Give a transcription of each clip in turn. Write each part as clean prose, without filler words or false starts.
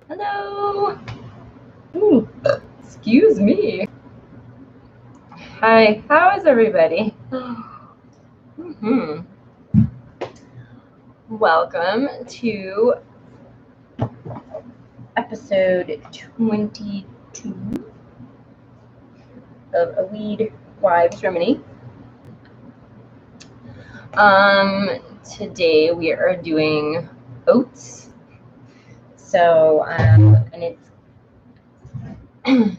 Hello. Ooh, excuse me. Hi, how is everybody? Welcome to episode 22 of A Weedwife Remedy. Today we are doing oats. So, and it's and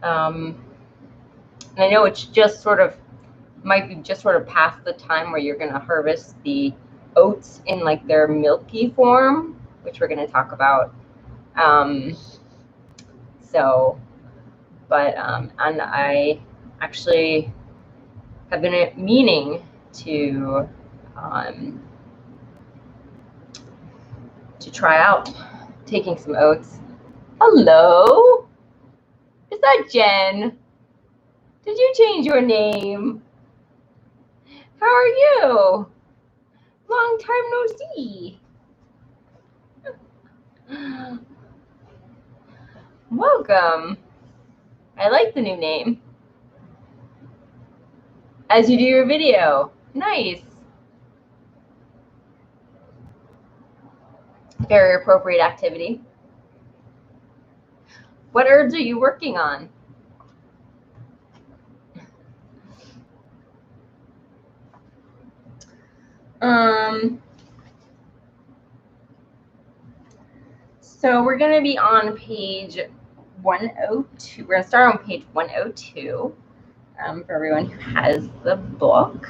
I know it's just sort of might be just sort of past the time where you're going to harvest the oats in like their milky form, which we're going to talk about. And I actually have been meaning to try out taking some oats. Hello, is that Jen? Did you change your name? How are you? Long time no see. Welcome. I like the new name. As you do your video. Nice. Very appropriate activity. What herbs are you working on? So we're going to be on page 102. We're going to start on page 102 for everyone who has the book.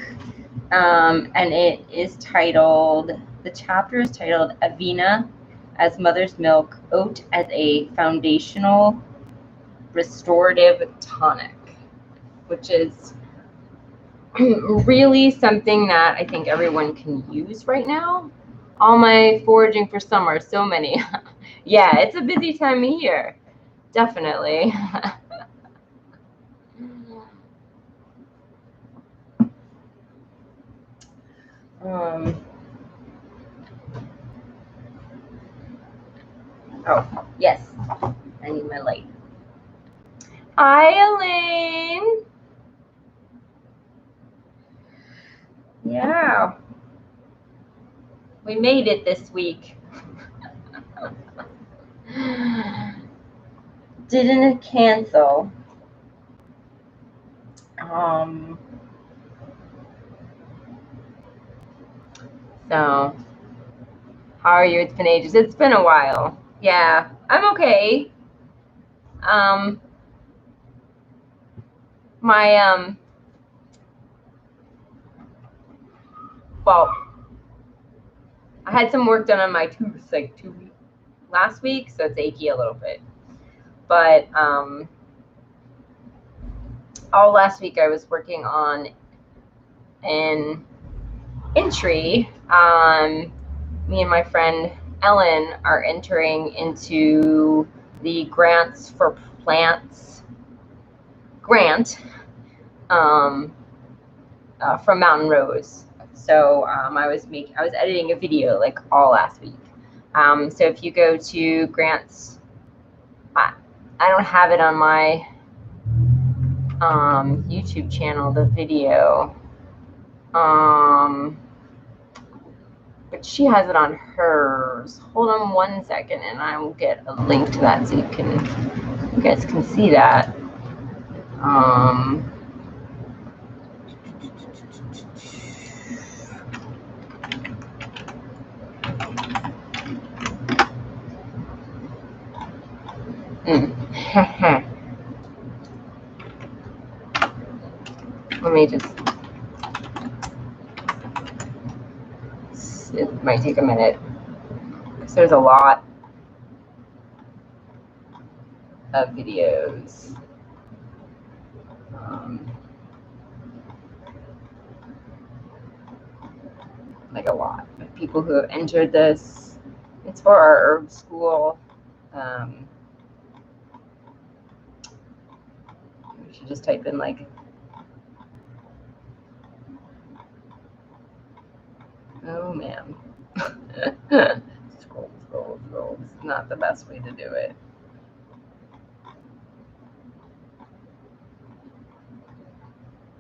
And it is titled, the chapter is titled AVENA as Mother's Milk, Oat as a Foundational Restorative Tonic, which is really something that I think everyone can use right now. All my foraging for summer, so many. Yeah, it's a busy time of year, definitely. Oh, yes, I need my light. Hi, Elaine. Yeah, we made it this week. Didn't cancel. So, how are you? It's been ages. It's been a while. Yeah, I'm okay. Well, I had some work done on my tooth like last week, so it's achy a little bit. But all last week I was working on an entry. Me and my friend Ellen are entering into the Grants for Plants grant from Mountain Rose. So I was editing a video like all last week. So if you go to Grants, I don't have it on my YouTube channel, the video, but she has it on hers. Hold on 1 second and I will get a link to that so you guys can see that. Let me just, it might take a minute because there's a lot of videos. Like a lot of people who have entered this. It's for our herb school. We should just type in like, oh man. Scroll. angle. This is not the best way to do it.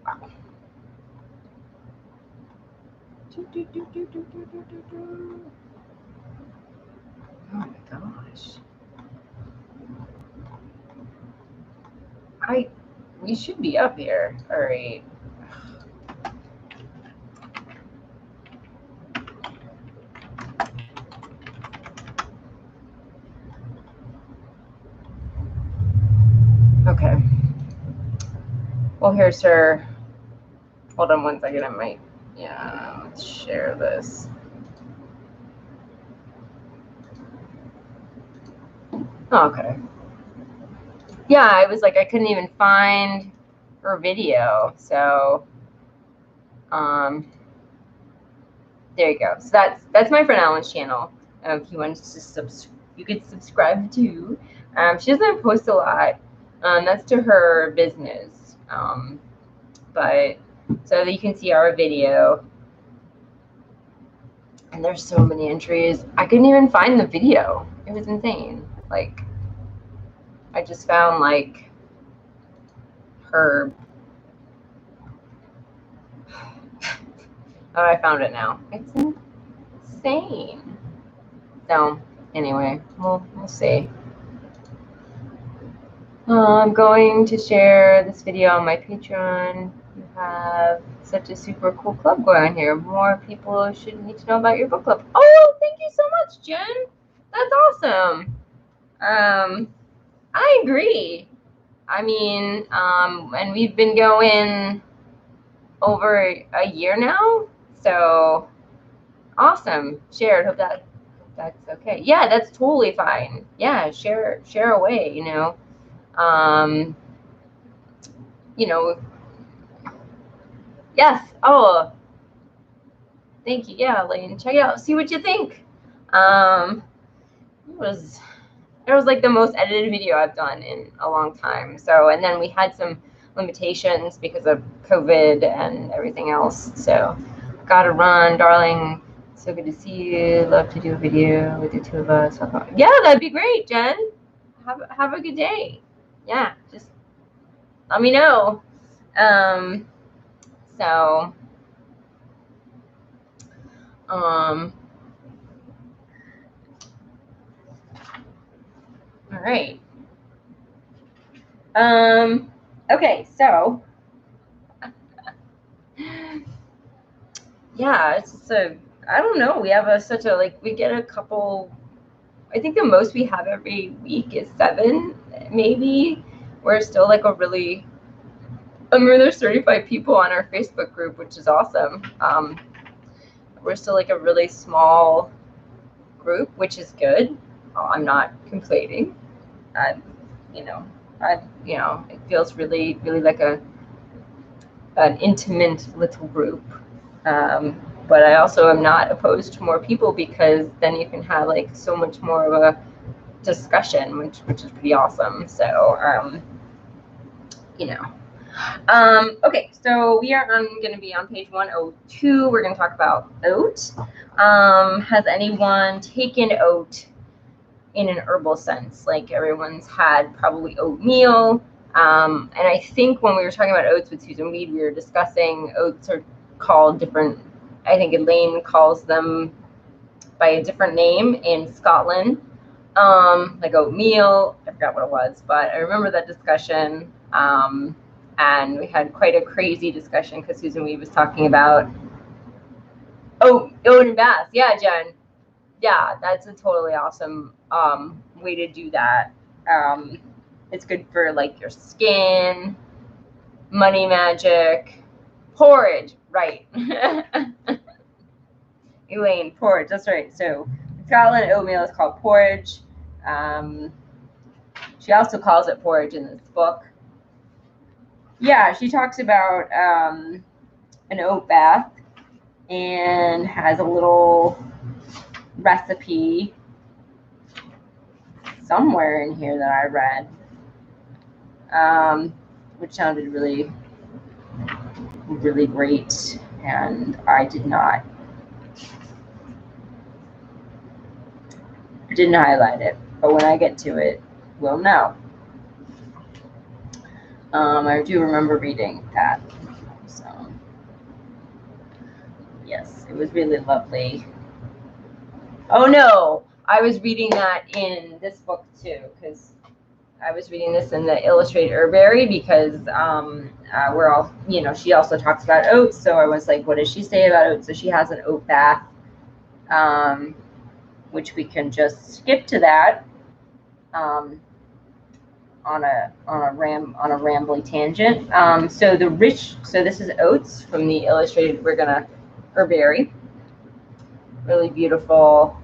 Oh my gosh. We should be up here. All right. Okay. Well, here's her. Hold on one second. I might, yeah, let's share this. Okay. Yeah, I was like, I couldn't even find her video. So, there you go. So that's my friend Alan's channel. If you want to you could subscribe to. She doesn't post a lot. That's to her business. But so that you can see our video. And there's so many entries. I couldn't even find the video. It was insane. Like, I just found like Herb. Oh, I found it now. It's insane. So anyway, we'll see. I'm going to share this video on my Patreon. You have such a super cool club going on here. More people should need to know about your book club. Oh, thank you so much, Jen. That's awesome. I agree. I mean, and we've been going over a year now, so awesome. Shared. Hope that's okay. Yeah, that's totally fine. Yeah, share away. Yes. Oh, thank you. Yeah, Elaine, check it out. See what you think. It was like the most edited video I've done in a long time. So, and then we had some limitations because of COVID and everything else. So, gotta run, darling. So good to see you. Love to do a video with the two of us. Yeah, that'd be great, Jen. Have a good day. Yeah, just let me know. All right. Okay, so yeah, it's just I don't know. We have such a we get a couple. I think the most we have every week is 7, maybe. We're still like a really. I mean, there's 35 people on our Facebook group, which is awesome. We're still like a really small group, which is good. I'm not complaining. It feels really, really like an intimate little group. But I also am not opposed to more people because then you can have like so much more of a discussion, which is pretty awesome. So, okay, so we are going to be on page 102. We're going to talk about oat. Has anyone taken oat in an herbal sense? Like everyone's had probably oatmeal. And I think when we were talking about oats with Susan Weed, we were discussing oats are called different. I think Elaine calls them by a different name in Scotland, like oatmeal. I forgot what it was, but I remember that discussion. And we had quite a crazy discussion because Susan Weed was talking about oat and bath. Yeah, Jen. Yeah, that's a totally awesome way to do that. It's good for like your skin, money magic, porridge, right? Elaine, porridge, that's right. So Scotland oatmeal is called porridge. She also calls it porridge in this book. Yeah, she talks about an oat bath and has a little recipe somewhere in here that I read, which sounded really, really great, and I did not I didn't highlight it, but when I get to it, we'll know. I do remember reading that. So, yes, it was really lovely. Oh no, I was reading that in this book too, because I was reading this in the Illustrated Herbary, because we're all, you know, she also talks about oats. So I was like, what does she say about oats? So she has an oat bath, which we can just skip to that on a rambly tangent. So this is oats from the Illustrated Herbary. Really beautiful.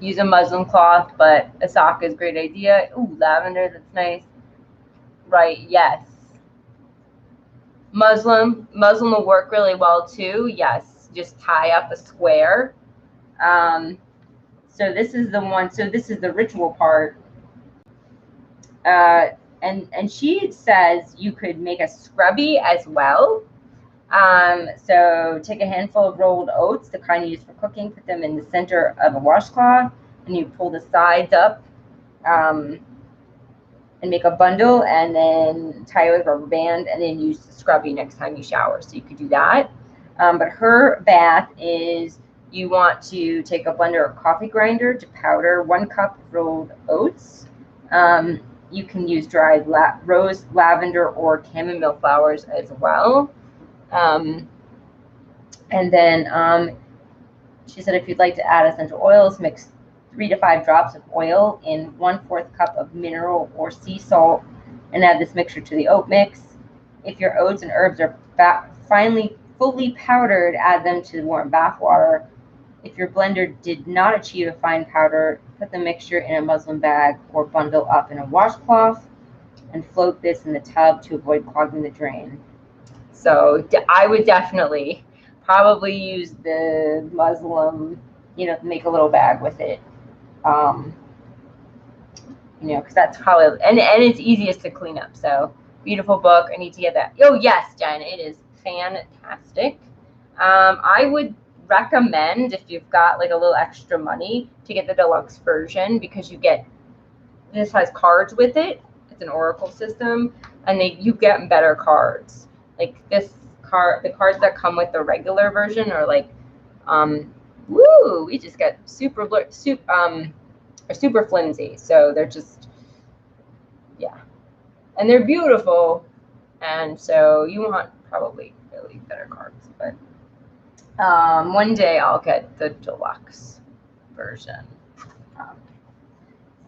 Use a muslin cloth, but a sock is a great idea. Ooh, lavender, that's nice. Right, yes. Muslin will work really well too. Yes, just tie up a square. So this is the one. So this is the ritual part. And she says you could make a scrubby as well. So take a handful of rolled oats, the kind you use for cooking, put them in the center of a washcloth, and you pull the sides up, and make a bundle, and then tie it with a rubber band, and then use the scrubby next time you shower. So you could do that. But her bath is, you want to take a blender or coffee grinder to powder 1 cup of rolled oats. You can use dried rose, lavender, or chamomile flowers as well. And then she said if you'd like to add essential oils, mix 3 to 5 drops of oil in 1/4 cup of mineral or sea salt, and add this mixture to the oat mix. If your oats and herbs are fully powdered, add them to warm bath water. If your blender did not achieve a fine powder, put the mixture in a muslin bag or bundle up in a washcloth and float this in the tub to avoid clogging the drain. So I would definitely probably use the muslin, you know, make a little bag with it. You know, because that's probably, and it's easiest to clean up. So beautiful book. I need to get that. Oh yes, Jen, it is fantastic. I would recommend, if you've got like a little extra money, to get the deluxe version, because this has cards with it. It's an oracle system, and you get better cards. Like the cards that come with the regular version are like, we just got super flimsy. So they're just, yeah, and they're beautiful, and so you want probably really better cards. But one day I'll get the deluxe version.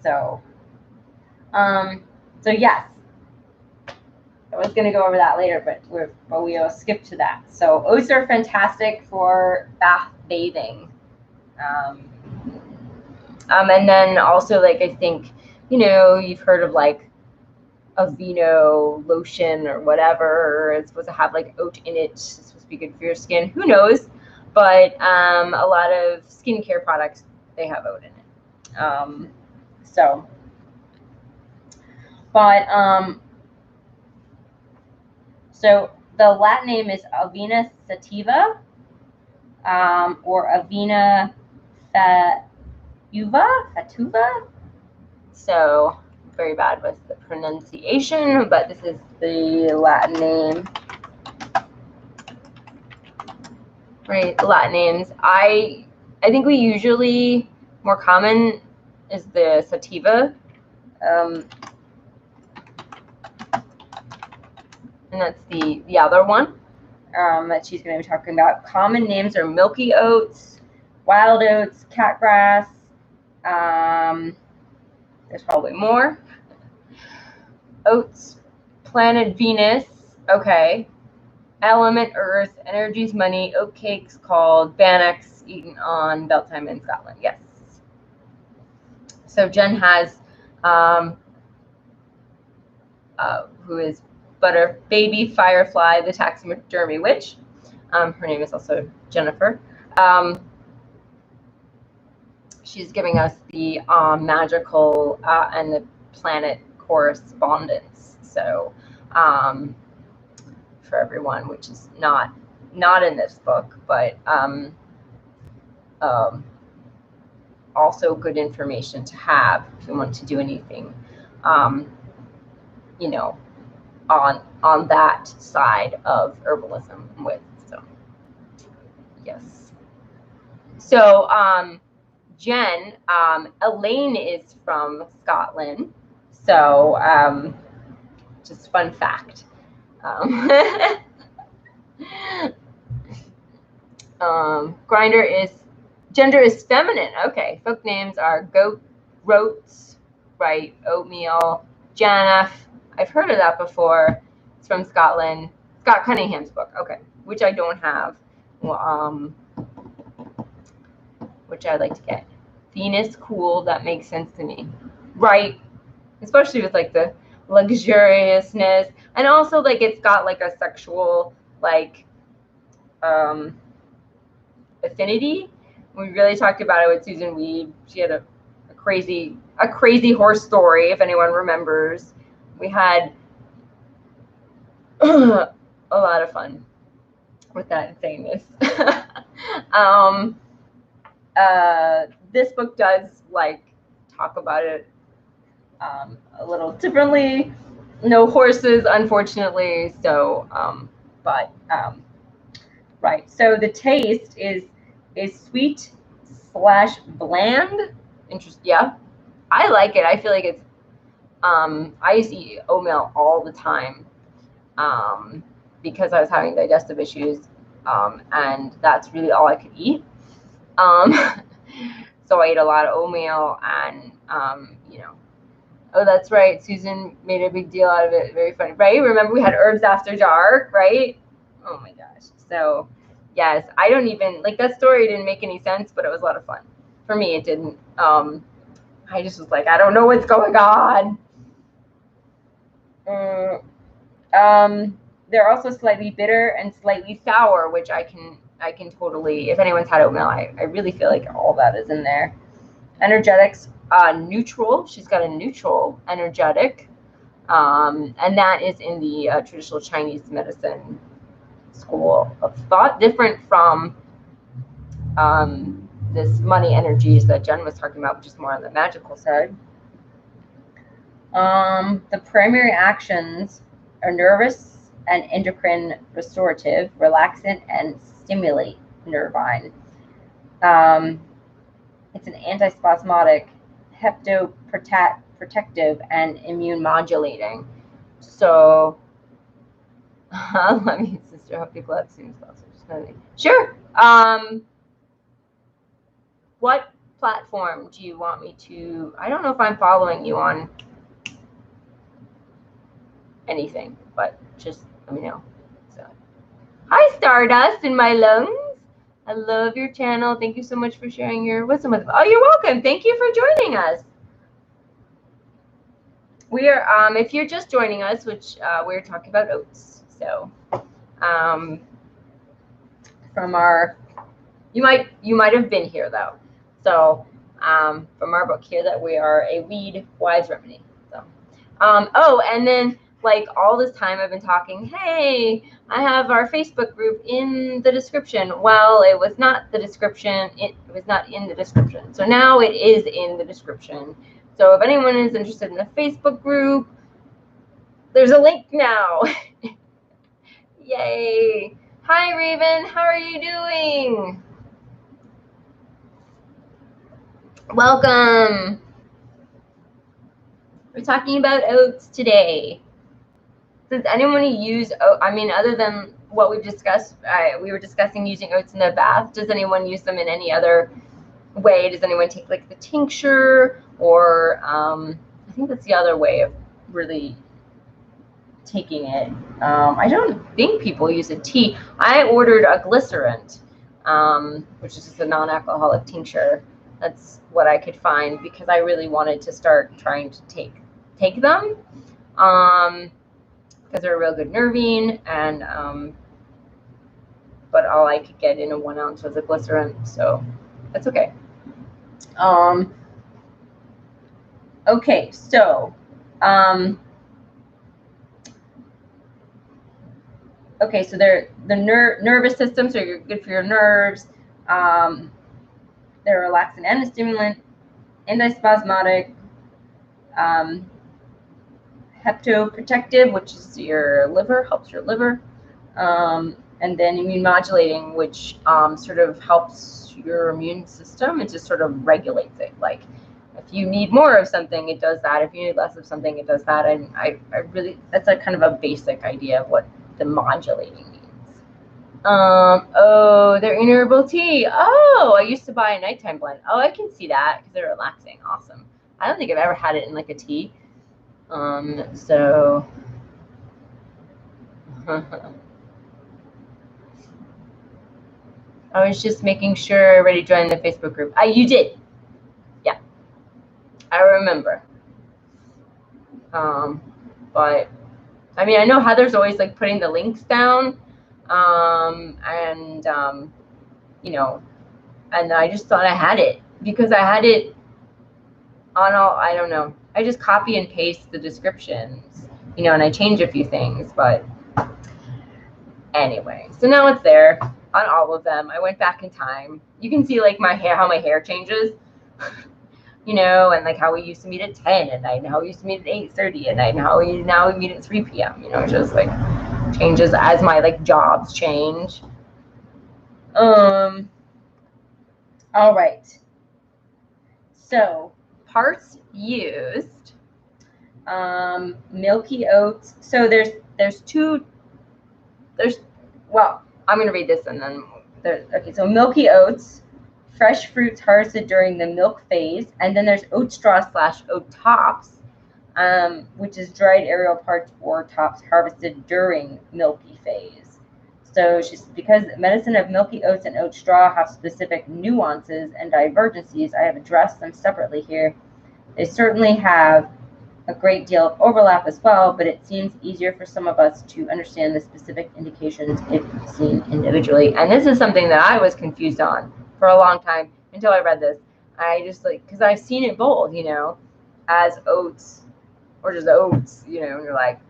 So yes, I was going to go over that later, but we'll skip to that. So oats are fantastic for bathing. And then also, like, I think, you know, you've heard of like AVENA lotion or whatever. It's supposed to have like oat in it. It's supposed to be good for your skin. Who knows? But a lot of skincare products, they have oat in it. So the Latin name is Avena sativa, or Avena fatuva. So very bad with the pronunciation, but this is the Latin name. Right, the Latin names. I think we usually, more common is the sativa. And that's the other one that she's going to be talking about. Common names are milky oats, wild oats, catgrass. There's probably more. Oats, planet Venus. Okay. Element Earth, energy's money, oat cakes called bannocks, eaten on Beltane in Scotland. Yes. So Jen has, who is Baby Firefly, the taxidermy witch. Her name is also Jennifer. She's giving us the magical and the planet correspondence. So for everyone, which is not in this book, but also good information to have if you want to do anything, you know, on that side of herbalism with. So yes. So Jen, Elaine is from Scotland. So just fun fact. Gender is feminine. Okay. Folk names are goat, roats, right? Oatmeal, Janeth. I've heard of that before. It's from Scotland. Scott Cunningham's book. Okay. Which I don't have. Well, which I'd like to get. Venus, cool. That makes sense to me. Right. Especially with like the luxuriousness. And also like it's got like a sexual like affinity. We really talked about it with Susan Weed. She had a crazy horse story, if anyone remembers. We had a lot of fun with that and saying this. This book does like talk about it a little differently. No horses, unfortunately. So, right. So the taste is sweet / bland. Interesting. Yeah, I like it. I feel like it's. I used to eat oatmeal all the time because I was having digestive issues, and that's really all I could eat. So I ate a lot of oatmeal, and you know. Oh, that's right. Susan made a big deal out of it. Very funny, right? Remember we had herbs after dark, right? Oh my gosh. So, yes, I don't even like that story didn't make any sense, but it was a lot of fun. For me, it didn't. I just was like, I don't know what's going on. They're also slightly bitter and slightly sour, which I can totally. If anyone's had oatmeal, I really feel like all that is in there. Energetics, neutral. She's got a neutral energetic, and that is in the traditional Chinese medicine school of thought, different from this money energies that Jen was talking about, which is more on the magical side. The primary actions are nervous and endocrine restorative, relaxant, and stimulate nervine. It's an antispasmodic, hepatoprotective, and immune modulating. So, let me, sister, hope people have seen this. Sure. What platform do you want me to? I don't know if I'm following you on anything, but just let me know. So, hi, Stardust in my lungs. I love your channel. Thank you so much for sharing your wisdom with us. Oh, you're welcome. Thank you for joining us. We are, if you're just joining us, which we're talking about oats. So, from our, you might have been here though. So, from our book here, that we are a Weedwife remedy. So, oh, and then like all this time I've been talking, hey, I have our Facebook group in the description. Well, it was not the description. It was not in the description. So now it is in the description. So if anyone is interested in the Facebook group, there's a link now. Yay. Hi, Raven. How are you doing? Welcome. We're talking about oats today. Does anyone use oats? I mean, other than what we've discussed, we were discussing using oats in the bath. Does anyone use them in any other way? Does anyone take like the tincture, or I think that's the other way of really taking it. I don't think people use a tea. I ordered a glycerin, which is just a non-alcoholic tincture. That's what I could find because I really wanted to start trying to take them. Because they're a real good nervine, and but all I could get in a 1 ounce was a glycerin, so that's okay. Okay, so okay, so they're the nervous system, so you're good for your nerves. They're They're a relaxant and a stimulant, antispasmodic, hepatoprotective, which is your liver, helps your liver, and then immune modulating, which sort of helps your immune system. It just sort of regulates it. Like if you need more of something, it does that. If you need less of something, it does that. And I really, that's a kind of a basic idea of what the modulating means. Oh, they're in herbal tea. Oh, I used to buy a nighttime blend. Oh, I can see that because they're relaxing. Awesome. I don't think I've ever had it in like a tea. So I was just making sure everybody joined the Facebook group. You did. Yeah, I remember. But I mean, I know Heather's always like putting the links down. You know, and I just thought I had it because I had it on all, I don't know. I just copy and paste the descriptions, you know, and I change a few things, but anyway, so now it's there on all of them. I went back in time. You can see like my hair, how my hair changes, you know, and like how we used to meet at 10 at night and how we used to meet at 8:30 at night and how we now meet at 3 p.m. You know, just like changes as my like jobs change. All right. So parts used, milky oats. So well, I'm going to read this and then okay. So milky oats, fresh fruits harvested during the milk phase. And then there's oat straw / oat tops, which is dried aerial parts or tops harvested during milky phase. So because medicine of milky oats and oat straw have specific nuances and divergencies, I have addressed them separately here. They certainly have a great deal of overlap as well, but it seems easier for some of us to understand the specific indications if seen individually. And this is something that I was confused on for a long time until I read this. I just like, because I've seen it both, you know, as oats or just oats, you know, and you're like,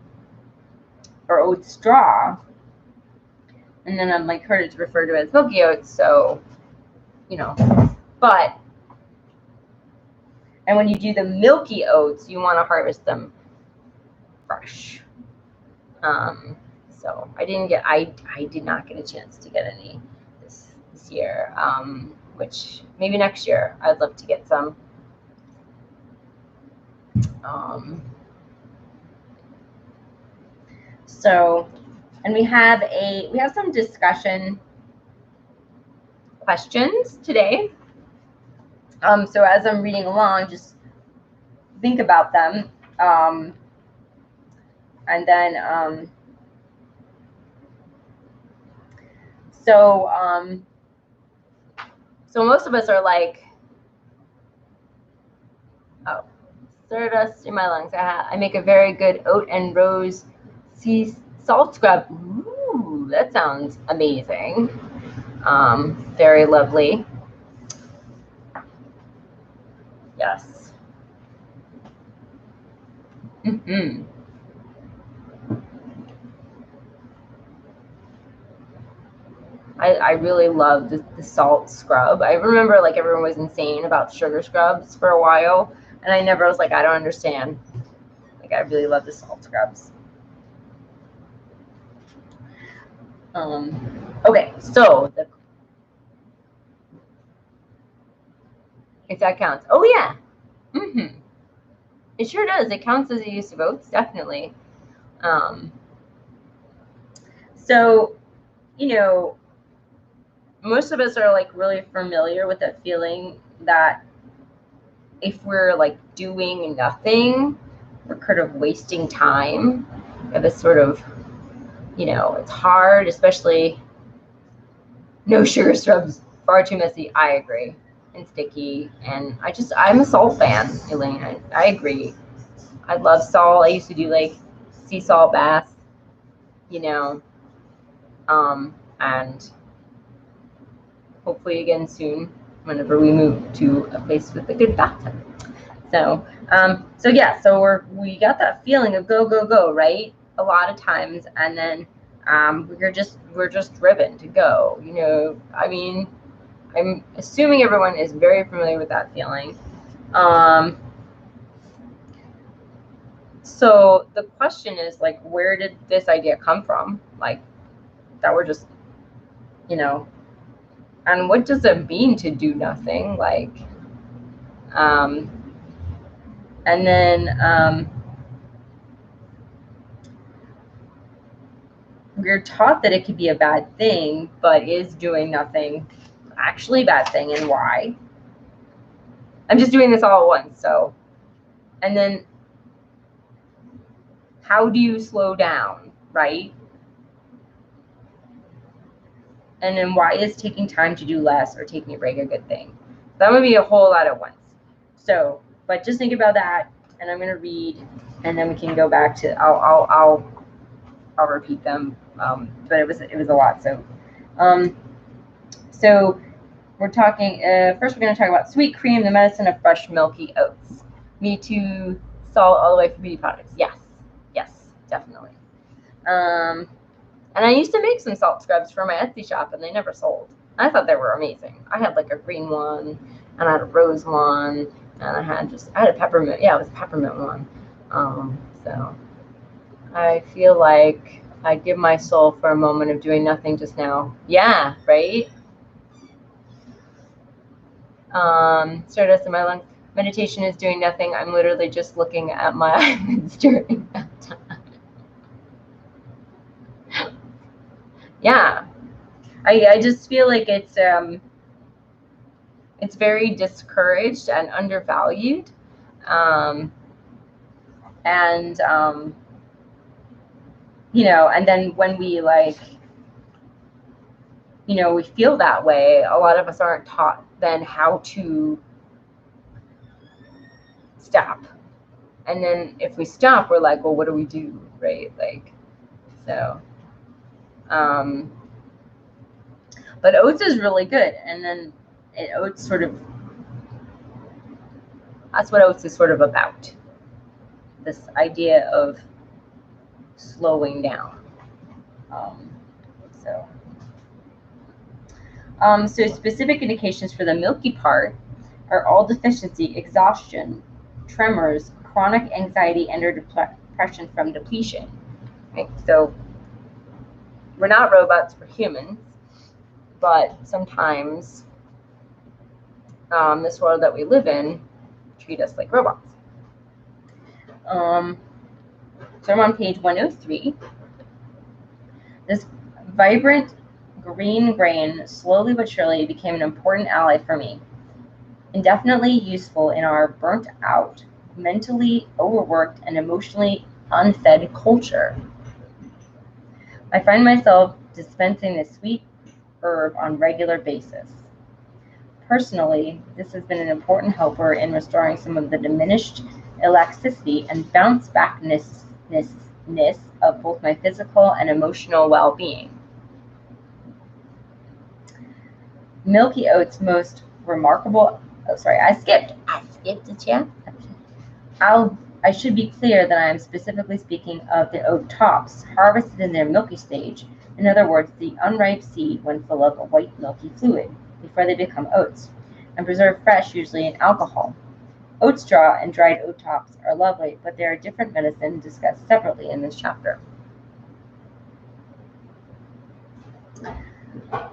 or oat straw. And then I'm like heard it referred to as milky oats, so, you know, but, and when you do the milky oats, you want to harvest them fresh. So I did not get a chance to get any this year, which maybe next year I'd love to get some. So, and we have some discussion questions today. So as I'm reading along, just think about them. And then, so most of us are like, oh, stardust in my lungs. I make a very good oat and rose sea salt scrub. Ooh, that sounds amazing. Very lovely. Yes. I really love the salt scrub. I remember like everyone was insane about sugar scrubs for a while, and I never was like, I don't understand. Like I really love the salt scrubs. Okay, so if that counts. Oh yeah. It sure does. It counts as a use of oats, definitely. So, you know, most of us are like really familiar with that feeling that if we're like doing nothing, we're kind of wasting time. We have this sort of, you know, it's hard, especially no sugar scrubs, far too messy. I agree. And sticky. And I'm a salt fan, Elaine. I agree. I love salt. I used to do like sea salt baths, you know, and hopefully again soon whenever we move to a place with a good bathtub. So, yeah, so we got that feeling of go, go, go, right? A lot of times, and then we're just driven to go. You know, I mean, I'm assuming everyone is very familiar with that feeling. So the question is, like, where did this idea come from? Like, that we're just, you know, and what does it mean to do nothing? Like, and then we're taught that it could be a bad thing, but is doing nothing actually a bad thing, and why? I'm just doing this all at once, so. And then how do you slow down, right? And then why is taking time to do less or taking a break a good thing? That would be a whole lot at once. So, but just think about that, and I'm gonna read, and then we can go back to. I'll repeat them, but it was a lot. So, so we're talking. First, we're gonna talk about sweet cream, the medicine of fresh milky oats. Me too. Salt all the way for beauty products. Yes, definitely. And I used to make some salt scrubs for my Etsy shop, and they never sold. I thought they were amazing. I had like a green one, and I had a rose one, and I had a peppermint. Yeah, it was a peppermint one. So I feel like I give my soul for a moment of doing nothing just now. Yeah, right? Stardust in my lungs. Meditation is doing nothing. I'm literally just looking at my eyelids during that time. Yeah, I just feel like it's very discouraged and undervalued, you know, and then when we like, you know, we feel that way, a lot of us aren't taught then how to stop. And then if we stop, we're like, well, what do we do, right? Like, so but oats is really good. And then oats sort of, that's what oats is sort of about, this idea of slowing down. So specific indications for the milky part are all deficiency, exhaustion, tremors, chronic anxiety, and or depression from depletion. Right? So we're not robots, we're humans, but sometimes this world that we live in treat us like robots. So I'm on page 103. This vibrant green grain slowly but surely became an important ally for me, indefinitely useful in our burnt out, mentally overworked, and emotionally unfed culture. I find myself dispensing this sweet herb on a regular basis. Personally, this has been an important helper in restoring some of the diminished elasticity and bounce backness of both my physical and emotional well-being. Milky oats' most remarkable. Oh, sorry, I skipped a chat. I should be clear that I am specifically speaking of the oat tops, harvested in their milky stage. In other words, the unripe seed when full of a white milky fluid, before they become oats, and preserved fresh, usually in alcohol. Oat straw and dried oat tops are lovely, but they are different medicine discussed separately in this chapter.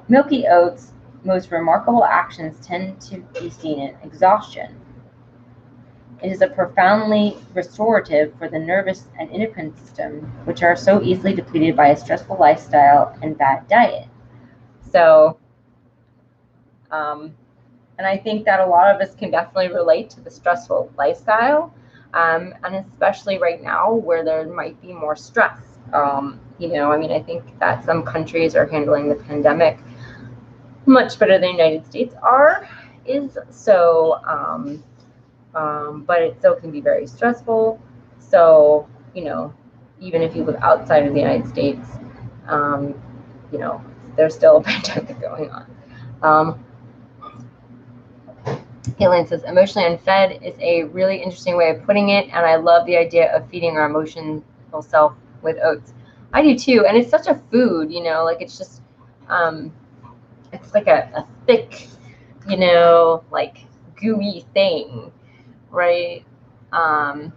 Milky oats' most remarkable actions tend to be seen in exhaustion. It is a profoundly restorative for the nervous and endocrine system, which are so easily depleted by a stressful lifestyle and bad diet. So, and I think that a lot of us can definitely relate to the stressful lifestyle, and especially right now where there might be more stress. You know, I mean, I think that some countries are handling the pandemic much better than the United States is. So, but it still can be very stressful. So, you know, even if you live outside of the United States, you know, there's still a pandemic going on. Caitlin says, emotionally unfed is a really interesting way of putting it, and I love the idea of feeding our emotional self with oats. I do too, and it's such a food, you know, like it's just, it's like a thick, you know, like gooey thing, right? And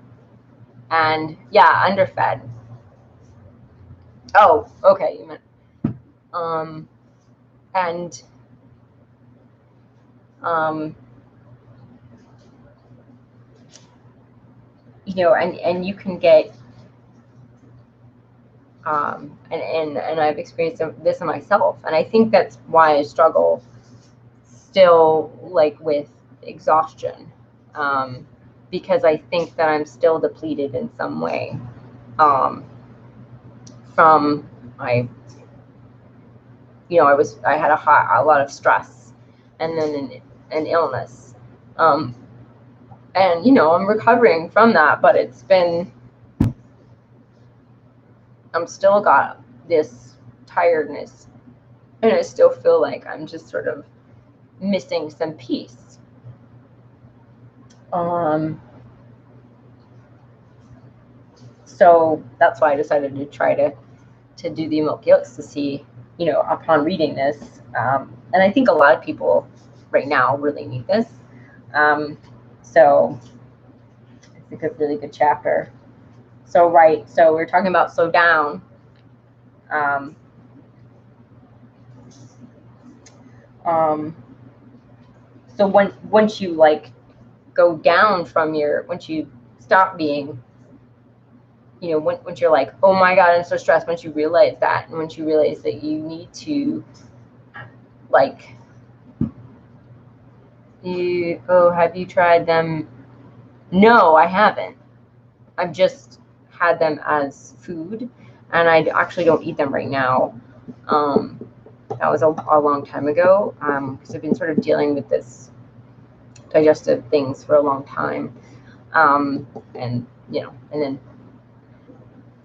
yeah, underfed. Oh, okay, you meant and you know, and you can get and I've experienced this in myself, and I think that's why I struggle still, like, with exhaustion, because I think that I'm still depleted in some way from my, you know, I had a lot of stress, and then an illness, and you know, I'm recovering from that, but it's been, I'm still got this tiredness, and I still feel like I'm just sort of missing some piece. So that's why I decided to try to do the milk yolks, to see, you know, upon reading this, and I think a lot of people right now really need this. So it's a really good chapter. So right, so we're talking about slow down. So once you like go down from your, once you stop being, you know, once you're like, oh my God, I'm so stressed, once you realize that, and once you realize that you need to, like, have you tried them? No, I haven't. I've just had them as food, and I actually don't eat them right now. That was a long time ago, because I've been sort of dealing with this digestive things for a long time, and you know, and then,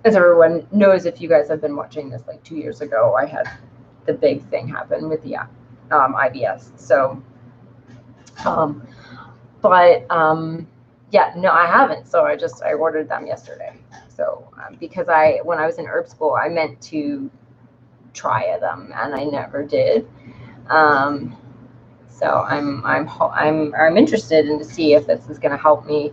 as everyone knows, if you guys have been watching this, like 2 years ago, I had the big thing happen with the IBS. So, yeah, no, I haven't. So I ordered them yesterday. So because when I was in herb school, I meant to try them, and I never did. So I'm interested in to see if this is going to help me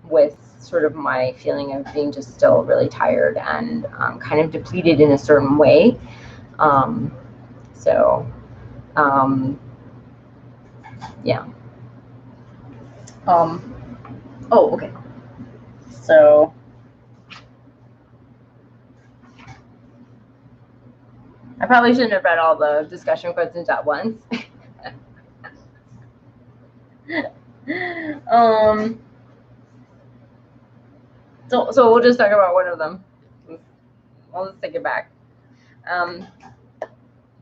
with sort of my feeling of being just still really tired and kind of depleted in a certain way. Yeah. Oh, okay. So I probably shouldn't have read all the discussion questions at once. So we'll just talk about one of them. I'll just take it back.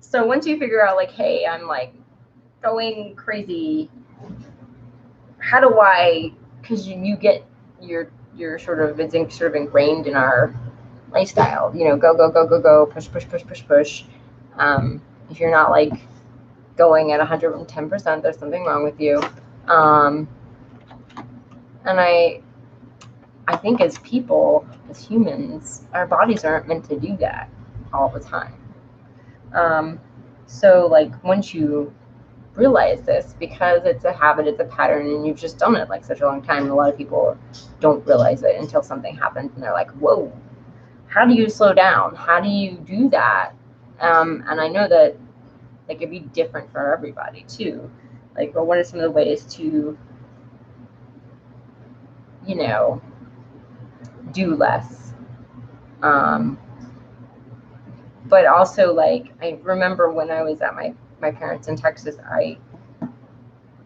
So once you figure out, like, hey, I'm like going crazy, how do I, because you get your sort of, it's sort of ingrained in our lifestyle, you know, go, push. If you're not like going at 110%, there's something wrong with you. And I think as people, as humans, our bodies aren't meant to do that all the time. So like once you realize this, because it's a habit, it's a pattern, and you've just done it like such a long time, and a lot of people don't realize it until something happens, and they're like, whoa, how do you slow down? How do you do that? And I know that like it'd be different for everybody too. Like, but what are some of the ways to, you know, do less? But also, like, I remember when I was at my parents in Texas, I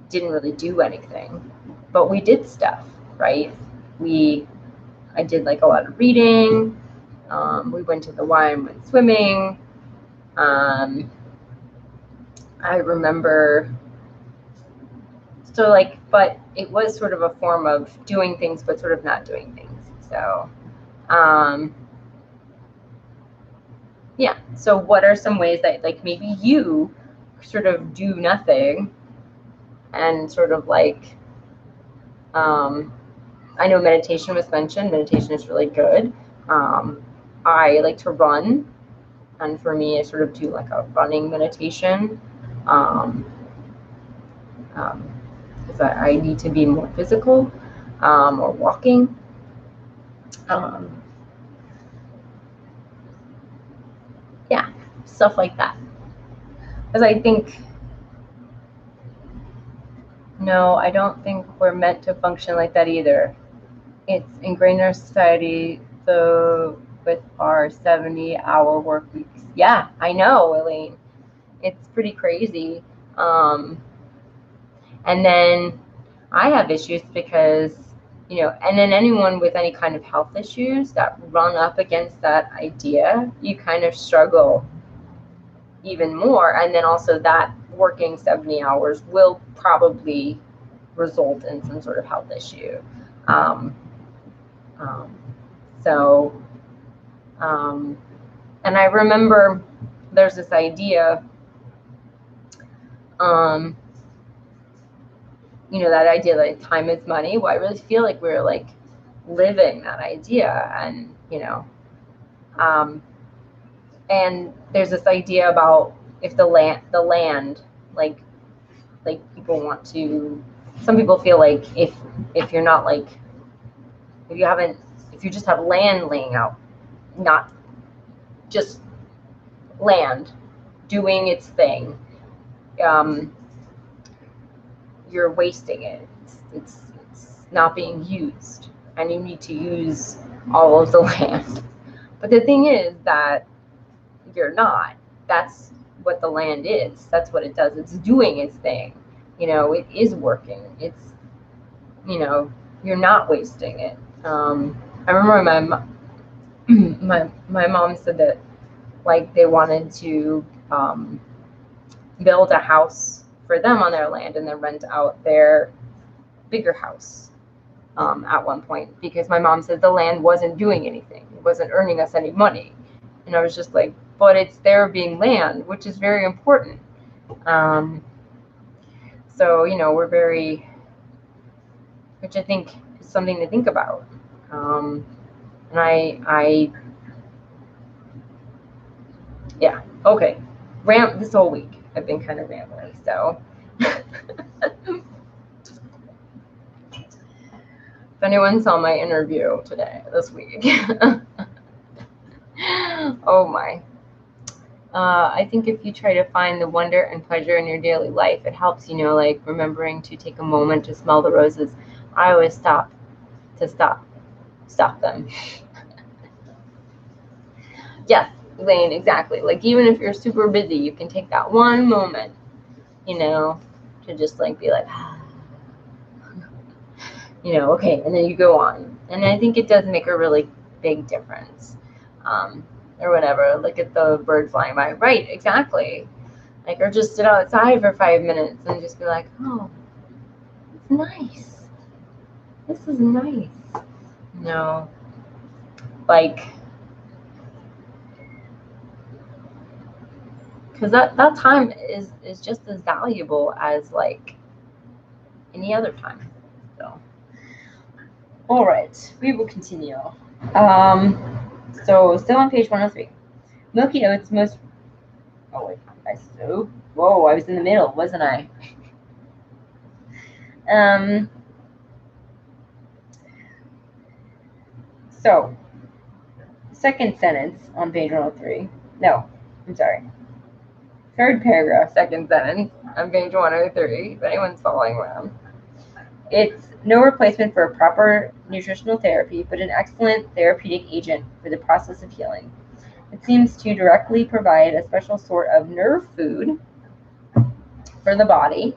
didn't really do anything, but we did stuff, right? I did like a lot of reading. We went to the Y and went swimming. I remember, so like, but it was sort of a form of doing things, but sort of not doing things. So, yeah. So what are some ways that like maybe you sort of do nothing and sort of like, I know meditation was mentioned. Meditation is really good. I like to run, and for me, I sort of do like a running meditation. Because I need to be more physical, or walking. Yeah, stuff like that. Because I think, no, I don't think we're meant to function like that either. It's ingrained in our society, so with our 70-hour work weeks. Yeah, I know, Elaine. It's pretty crazy. And then I have issues because, and then anyone with any kind of health issues that run up against that idea, you kind of struggle even more. And then also that working 70 hours will probably result in some sort of health issue. And I remember there's this idea, that idea that time is money. Well, I really feel like we're like living that idea, and and there's this idea about if the land, like people want to. Some people feel like if you're not like, if you just have land laying out, not just land doing its thing, you're wasting it. It's not being used, and you need to use all of the land. But the thing is that you're not. That's what the land is. That's what it does. It's doing its thing. It is working. It's, you're not wasting it. I remember my mom said that, like, they wanted to build a house for them on their land and then rent out their bigger house at one point, because my mom said the land wasn't doing anything. It wasn't earning us any money. And I was just like, but it's there being land, which is very important. So, we're very, which I think is something to think about. And yeah, okay. This whole week, I've been kind of rambling, so. If anyone saw my interview this week. Oh my. I think if you try to find the wonder and pleasure in your daily life, it helps, like remembering to take a moment to smell the roses. I always stop them. Yes, Elaine, exactly. Like, even if you're super busy, you can take that one moment, to just like be like, okay, and then you go on. And I think it does make a really big difference. Or whatever, look at the bird flying by. Right, exactly. Like, or just sit outside for 5 minutes and just be like, oh, it's nice. This is nice. Like, because that time is just as valuable as like any other time. So, all right, we will continue. So still on page 103. Milky Oats most. Oh wait, whoa! I was in the middle, wasn't I? So, second sentence on page 103. No, I'm sorry. Third paragraph, second sentence on page 103. If anyone's following around, it's no replacement for a proper nutritional therapy, but an excellent therapeutic agent for the process of healing. It seems to directly provide a special sort of nerve food for the body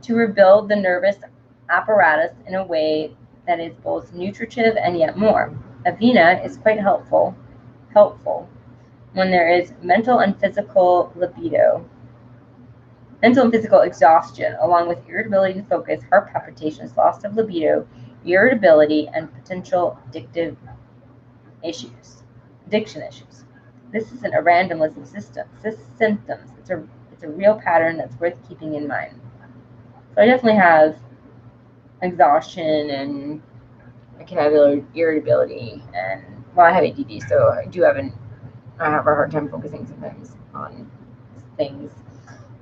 to rebuild the nervous apparatus in a way that is both nutritive and yet more. Avena is quite helpful when there is mental and physical exhaustion, along with irritability and focus, heart palpitations, loss of libido, irritability, and potential addiction issues. This isn't a random list of symptoms. It's a real pattern that's worth keeping in mind. So I definitely have exhaustion, and I can have irritability, and I have ADD, so I have a hard time focusing sometimes. on things.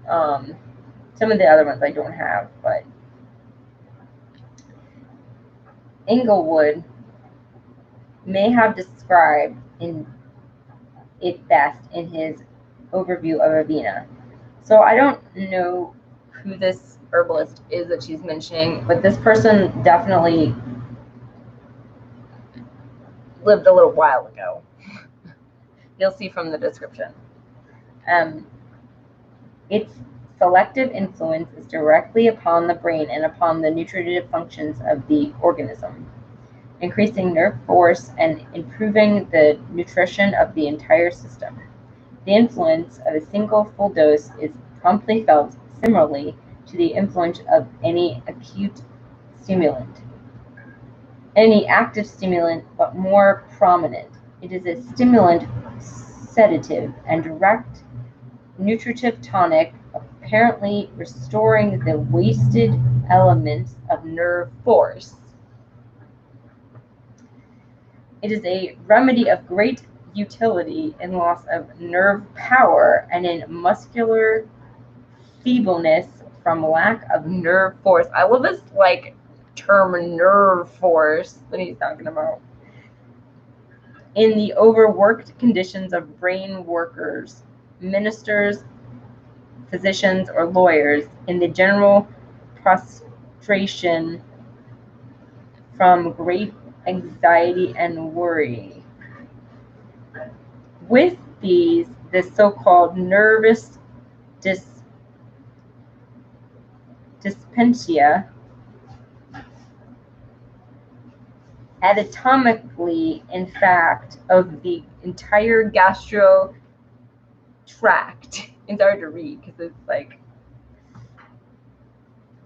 Some of the other ones I don't have, but Inglewood may have described it best in his overview of Avena. So I don't know who this herbalist is that she's mentioning, but this person definitely lived a little while ago. You'll see from the description. Its selective influence is directly upon the brain and upon the nutritive functions of the organism, increasing nerve force and improving the nutrition of the entire system. The influence of a single full dose is promptly felt, similarly to the influence of any acute stimulant, any active stimulant, but more prominent. It is a stimulant, sedative, and direct nutritive tonic, apparently restoring the wasted elements of nerve force. It is a remedy of great utility in loss of nerve power and in muscular feebleness from lack of nerve force. I love this term nerve force that he's talking about. In the overworked conditions of brain workers, ministers, physicians, or lawyers, in the general prostration from great anxiety and worry. With these, the so-called nervous dyspepsia, anatomically, in fact, of the entire gastro tract. It's hard to read because it's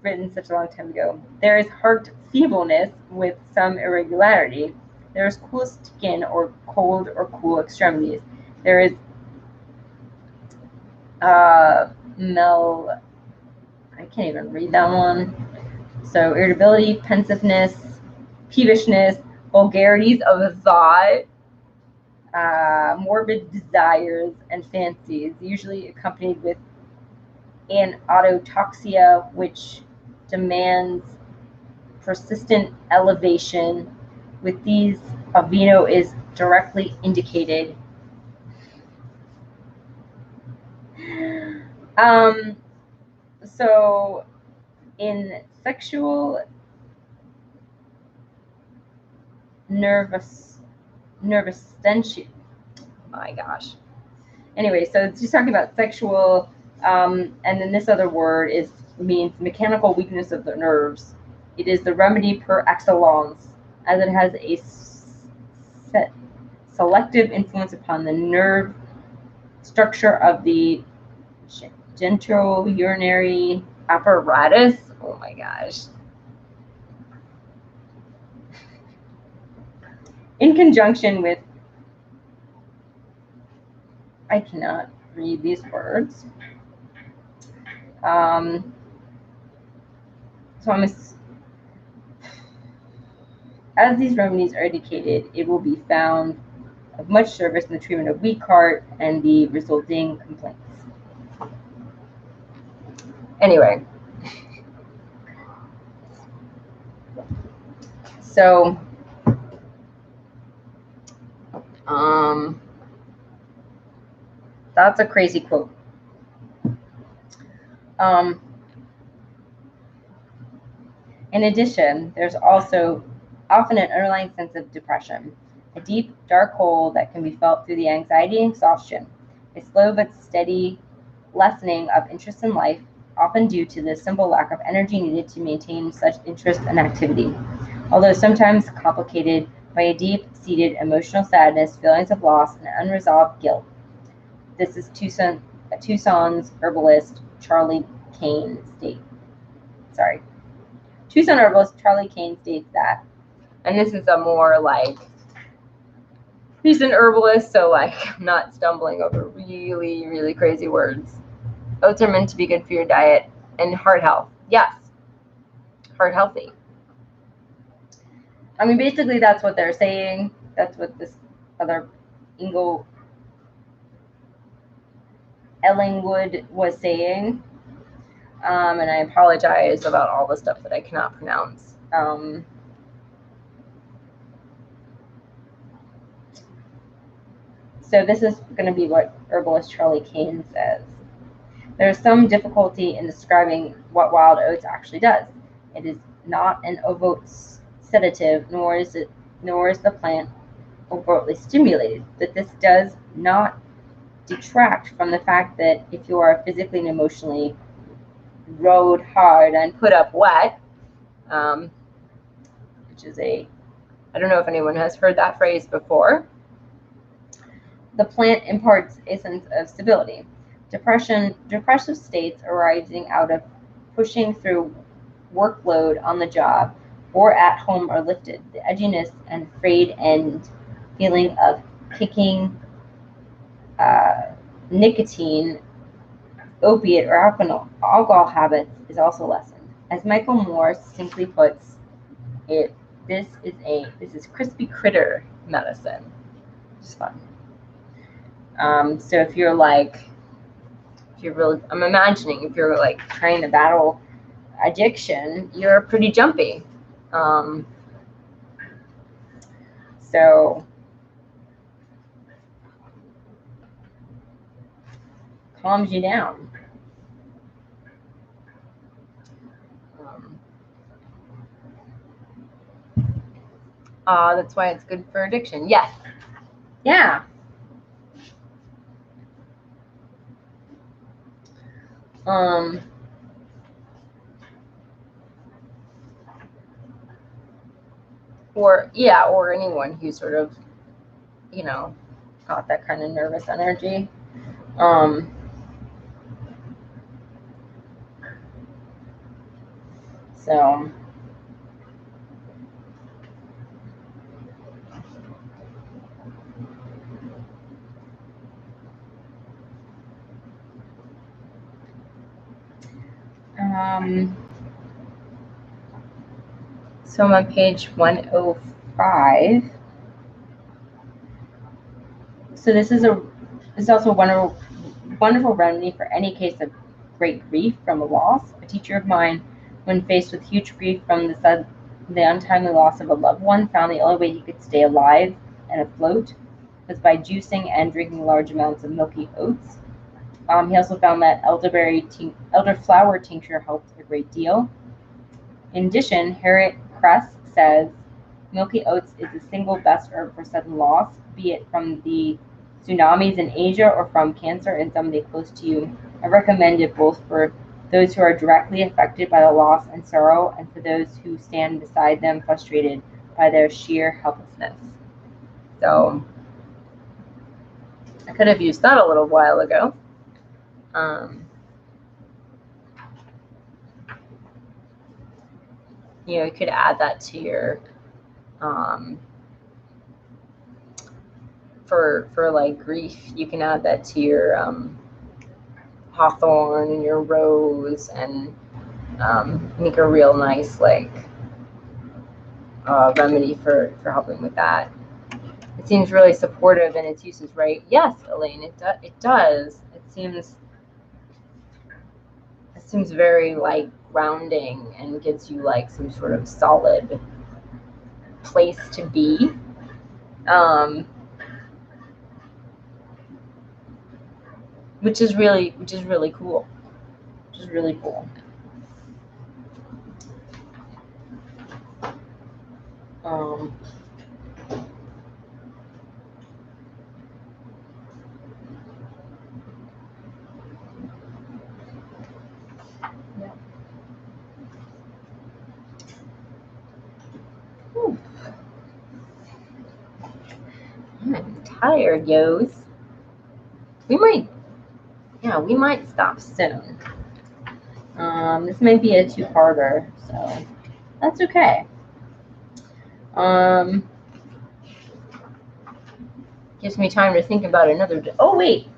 written such a long time ago. There is heart feebleness with some irregularity. There is cool skin or cold or cool extremities. There is I can't even read that one. So irritability, pensiveness, peevishness, vulgarities of thought, morbid desires and fancies, usually accompanied with an autotoxia, which demands persistent elevation. With these, Aveeno is directly indicated. So in sexual nervous tension, my gosh. Anyway, so it's just talking about sexual, and then this other word means mechanical weakness of the nerves. It is the remedy per excellence, as it has a selective influence upon the nerve structure of the genitourinary apparatus. Oh my gosh. In conjunction with, I cannot read these words. As these remedies are indicated, it will be found of much service in the treatment of weak heart and the resulting complaints. Anyway, so that's a crazy quote. In addition, there's also often an underlying sense of depression, a deep, dark hole that can be felt through the anxiety and exhaustion, a slow but steady lessening of interest in life, often due to the simple lack of energy needed to maintain such interest and activity, although sometimes complicated by a deep-seated emotional sadness, feelings of loss, and unresolved guilt. This is Tucson's herbalist Charlie Kane states. Tucson herbalist Charlie Kane states that, and this is a more he's an herbalist, so I'm not stumbling over really, really crazy words. Oats are meant to be good for your diet and heart health. Yes, heart healthy. I mean, basically that's what they're saying. That's what this other Ellingwood was saying. And I apologize about all the stuff that I cannot pronounce. So this is going to be what herbalist Charlie Kane says. There is some difficulty in describing what wild oats actually does. It is not an overt sedative, nor is the plant overtly stimulated. But this does not detract from the fact that if you are physically and emotionally rode hard and put up wet, which is I don't know if anyone has heard that phrase before, the plant imparts a sense of stability. Depressive states arising out of pushing through workload on the job or at home are lifted. The edginess and frayed end feeling of kicking nicotine, opiate, or alcohol habits is also lessened. As Michael Moore succinctly puts it, this is crispy critter medicine. It's fun. So if you're really, I'm imagining if you're like trying to battle addiction, you're pretty jumpy. So calms you down. That's why it's good for addiction. Yes. Yeah. Or anyone who's sort of, got that kind of nervous energy. So so I'm on page 105. So this is also a wonderful remedy for any case of great grief from a loss. A teacher of mine, when faced with huge grief from the untimely loss of a loved one, found the only way he could stay alive and afloat was by juicing and drinking large amounts of milky oats. He also found that elderflower tincture helped a great deal. In addition, Harriet Kress says milky oats is the single best herb for sudden loss, be it from the tsunamis in Asia or from cancer in somebody close to you. I recommend it both for those who are directly affected by the loss and sorrow, and for those who stand beside them frustrated by their sheer helplessness. So I could have used that a little while ago. You could add that to your for like grief, you can add that to your hawthorn and your rose, and make a real nice remedy for helping with that. It seems really supportive in its uses, right? Yes, Elaine, it does. It seems very grounding and gives you some sort of solid place to be. Which is really cool. Which is really cool. I'm tired, yos. We might stop soon. This may be a two-parter, so that's okay. Gives me time to think about another. Oh wait.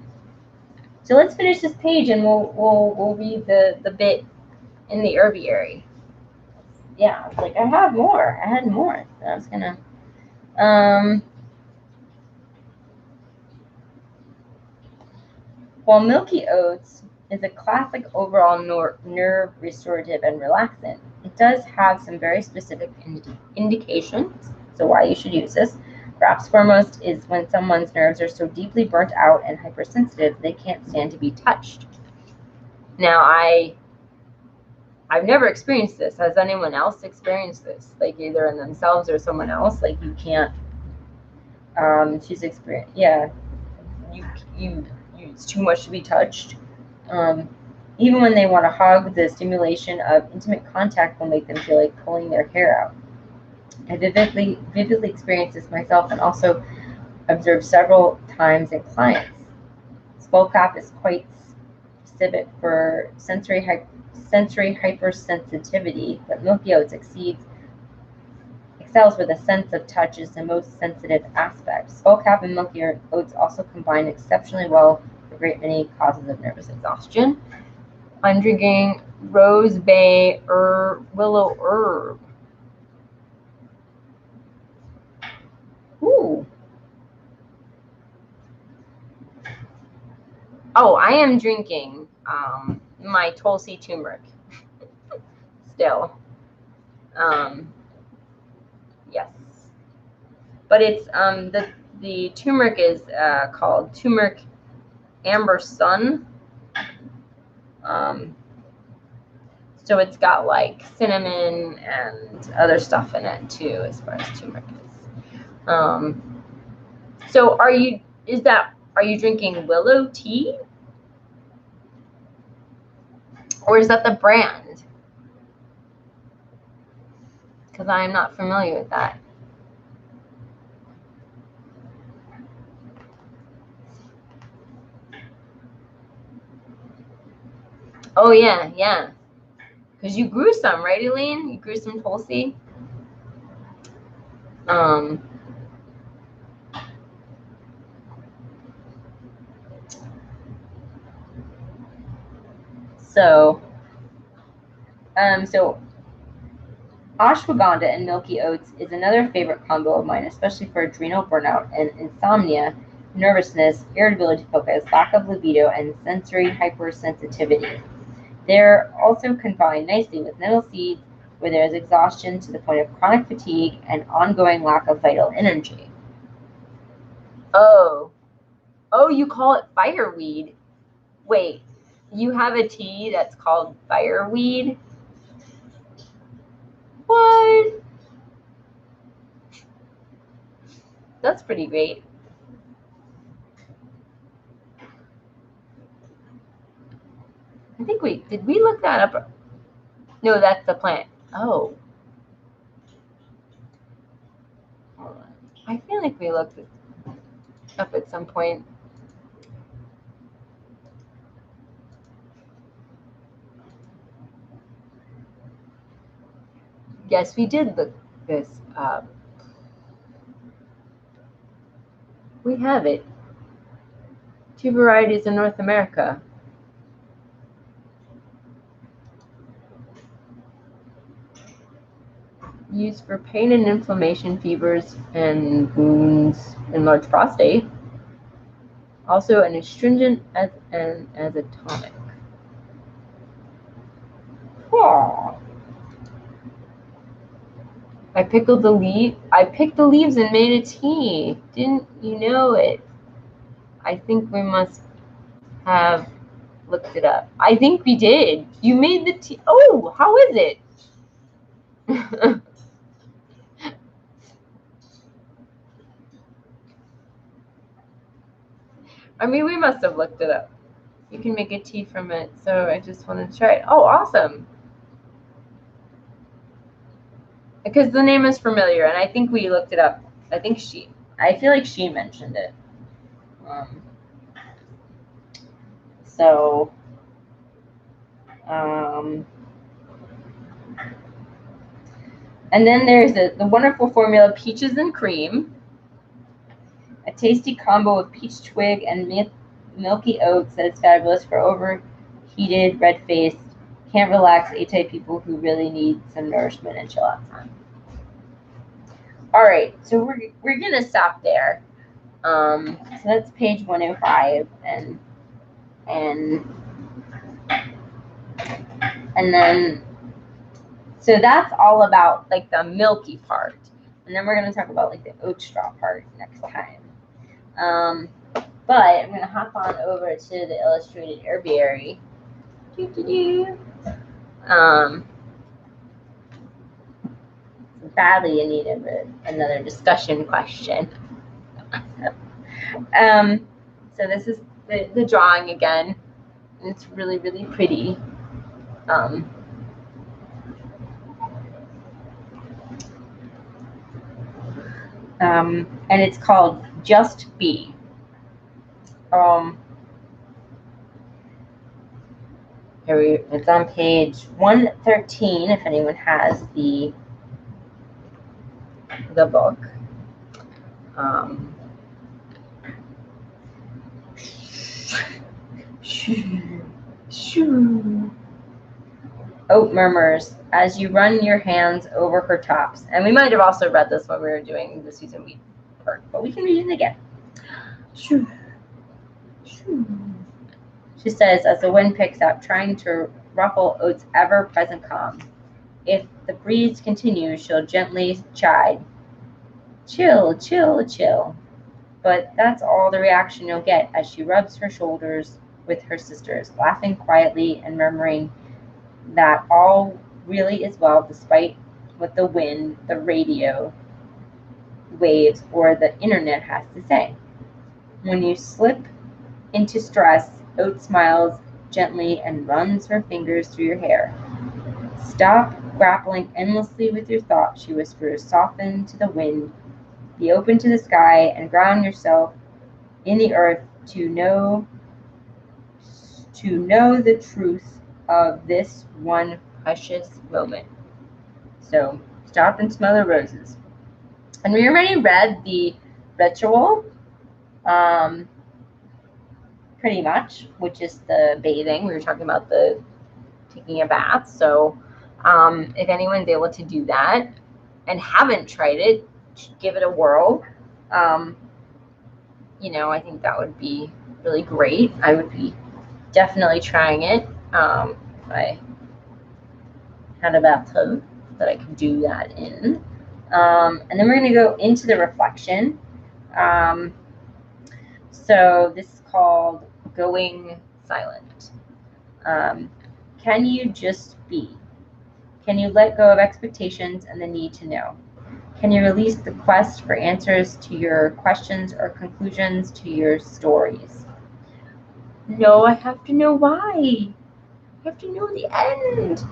So let's finish this page, and we'll read the bit in the herbiary. Yeah, it's like I had more. So I was gonna. While milky oats is a classic overall nerve restorative and relaxant, it does have some very specific indications, so why you should use this. Perhaps foremost is when someone's nerves are so deeply burnt out and hypersensitive they can't stand to be touched. Now, I've never experienced this. Has anyone else experienced this? Like either in themselves or someone else? Like you can't. She's experienced. Yeah, you. It's too much to be touched. Even when they want to hug, the stimulation of intimate contact will make them feel like pulling their hair out. I vividly experienced this myself and also observed several times in clients. Skullcap is quite specific for sensory hypersensitivity, but milky oats excels where the sense of touch is the most sensitive aspect. Skullcap and milky oats also combine exceptionally well for a great many causes of nervous exhaustion. I'm drinking Rose Bay Willow Herb. Ooh. Oh, I am drinking my Tulsi turmeric still. Yes. But it's the turmeric is called turmeric amber sun. So it's got like cinnamon and other stuff in it too, as far as turmeric is. So are you drinking willow tea? Or is that the brand? Because I am not familiar with that. Oh, yeah, yeah. Because you grew some, right, Elaine? You grew some Tulsi? So ashwagandha and milky oats is another favorite combo of mine, especially for adrenal burnout and insomnia, nervousness, irritability, focus, lack of libido, and sensory hypersensitivity. They're also combined nicely with nettle seeds, where there is exhaustion to the point of chronic fatigue and ongoing lack of vital energy. Oh, you call it fireweed. Wait, you have a tea that's called fireweed? What? That's pretty great. I think did we look that up? No, that's the plant. Oh. Hold on. I feel like we looked it up at some point. Yes, we did look this up. We have it. 2 varieties in North America. Used for pain and inflammation, fevers, and wounds, enlarged prostate. Also an astringent as a tonic. Aww. I picked the leaves and made a tea. Didn't you know it? I think we must have looked it up. I think we did. You made the tea. Oh, how is it? I mean, we must have looked it up. You can make a tea from it, so I just wanted to try it. Oh, awesome. Because the name is familiar, and I think we looked it up. I feel like she mentioned it. And then there's the wonderful formula Peaches and Cream, a tasty combo of peach twig and milky oats that is fabulous for overheated, red-faced, can't relax A-type people who really need some nourishment and chill out time. All right, so we're gonna stop there. So that's page 105, and And then, so that's all about like the milky part. And then we're going to talk about like the oat straw part next time. But I'm going to hop on over to the illustrated herbiary. Badly in need of another discussion question. So this is the drawing again. It's really, really pretty. And it's called Just Be. It's on page 113 if anyone has the book. Oat murmurs as you run your hands over her tops. And we might have also read this when we were doing the Susan Wheat part, but we can read it again. She says as the wind picks up, trying to ruffle Oat's ever-present calm. If the breeze continues, she'll gently chide. Chill, chill, chill. But that's all the reaction you'll get as she rubs her shoulders with her sisters, laughing quietly and murmuring that all really is well despite what the wind, the radio waves, or the internet has to say. When you slip into stress, Oat smiles gently and runs her fingers through your hair. Stop grappling endlessly with your thoughts, she whispers, soften to the wind, be open to the sky, and ground yourself in the earth to know the truth of this one precious moment. So stop and smell the roses. And we already read the ritual, pretty much, which is the bathing. We were talking about the taking a bath. So if anyone's able to do that and haven't tried it, give it a whirl. I think that would be really great. I would be definitely trying it if I had a bathtub that I could do that in. And then we're going to go into the reflection. So this is called Going Silent. Can you just be? Can you let go of expectations and the need to know? Can you release the quest for answers to your questions or conclusions to your stories? No, I have to know why. I have to know the end.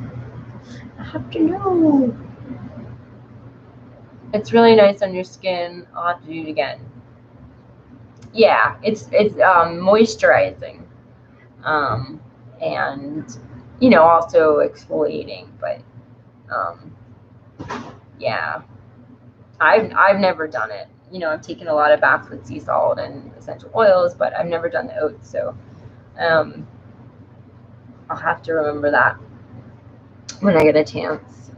I have to know. It's really nice on your skin. I'll have to do it again. Yeah, it's moisturizing, and also exfoliating. But yeah, I've never done it. I've taken a lot of baths with sea salt and essential oils, but I've never done the oats. So I'll have to remember that when I get a chance.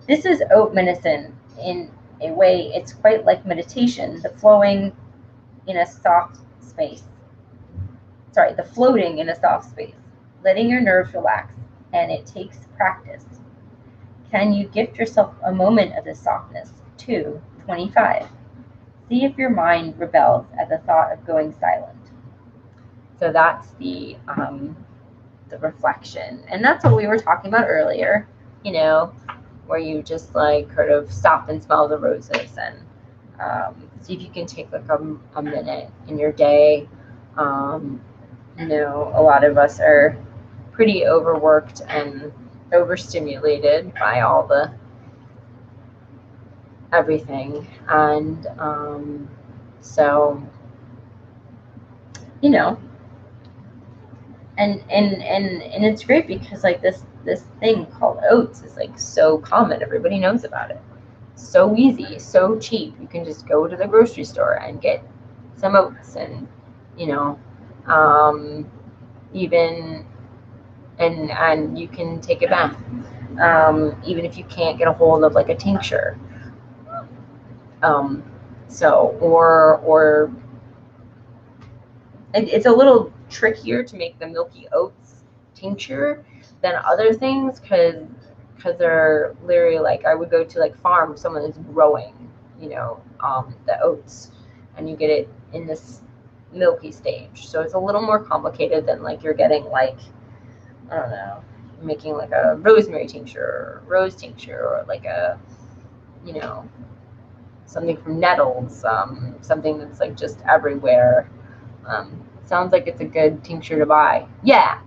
This is oat medicine. In a way, it's quite like meditation, the floating in a soft space, letting your nerves relax, and it takes practice. Can you gift yourself a moment of this softness? 2:25. See if your mind rebels at the thought of going silent. So that's the reflection, and that's what we were talking about earlier. Where you just like kind of stop and smell the roses and see if you can take like a minute in your day. A lot of us are pretty overworked and overstimulated by all the everything, and so and it's great because like this thing called oats is like so common. Everybody knows about it. So easy, so cheap. You can just go to the grocery store and get some oats, and even and you can take a bath, even if you can't get a hold of like a tincture. Or it's a little trickier to make the milky oats tincture than other things because they're literally like, I would go to like farm, someone is growing, you know, the oats, and you get it in this milky stage. So it's a little more complicated than like you're getting like, I don't know, making like a rosemary tincture or rose tincture, or like a, you know, something from nettles, something that's like just everywhere. Sounds like it's a good tincture to buy. Yeah.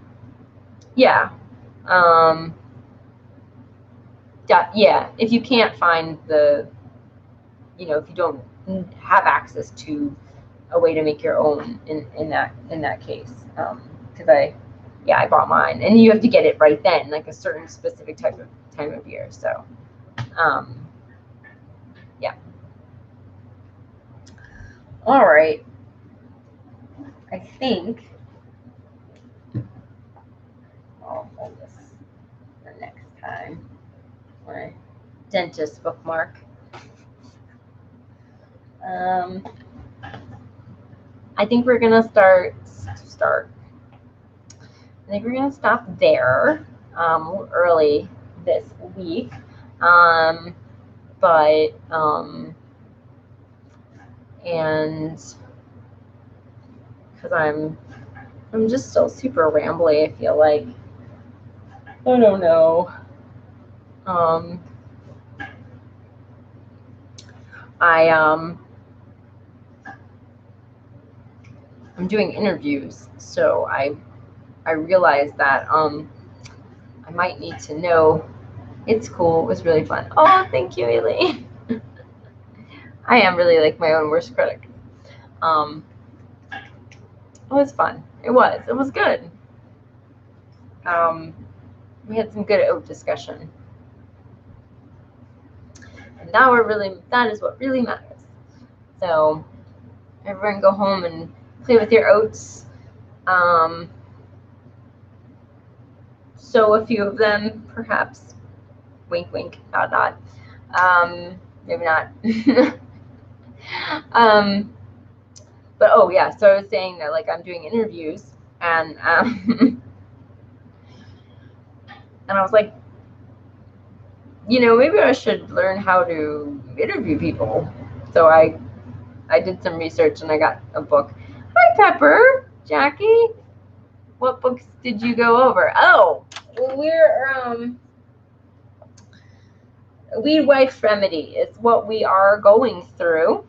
Yeah. Yeah. If you can't find the, you know, if you don't have access to a way to make your own in that case, because I bought mine, and you have to get it right then, like a certain specific time of year. So, yeah. All right. I think I'll hold this for next time. My dentist bookmark. I think we're gonna start. I think we're gonna stop there early this week, but and because I'm just still super rambly. I feel like, I don't know. I'm doing interviews, so I realized that I might need to know. It's cool. It was really fun. Oh, thank you, Elaine. I am really like my own worst critic. It was fun. It was good. We had some good oat discussion. And now that is what really matters. So everyone go home and play with your oats. Sow a few of them, perhaps. Wink, wink, nod, nod. Maybe not. But oh yeah, so I was saying that like I'm doing interviews, and and I was like, you know, maybe I should learn how to interview people. So I did some research and I got a book. Hi, Pepper, Jackie. What books did you go over? Oh, we're Weedwife Remedy is what we are going through.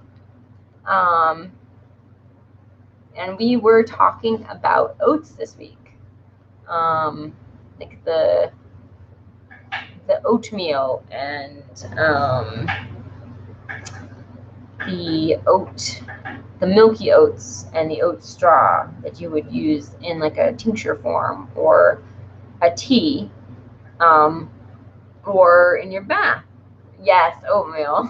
And we were talking about oats this week. Like the oatmeal and the milky oats and the oat straw that you would use in like a tincture form or a tea, or in your bath. Yes, oatmeal.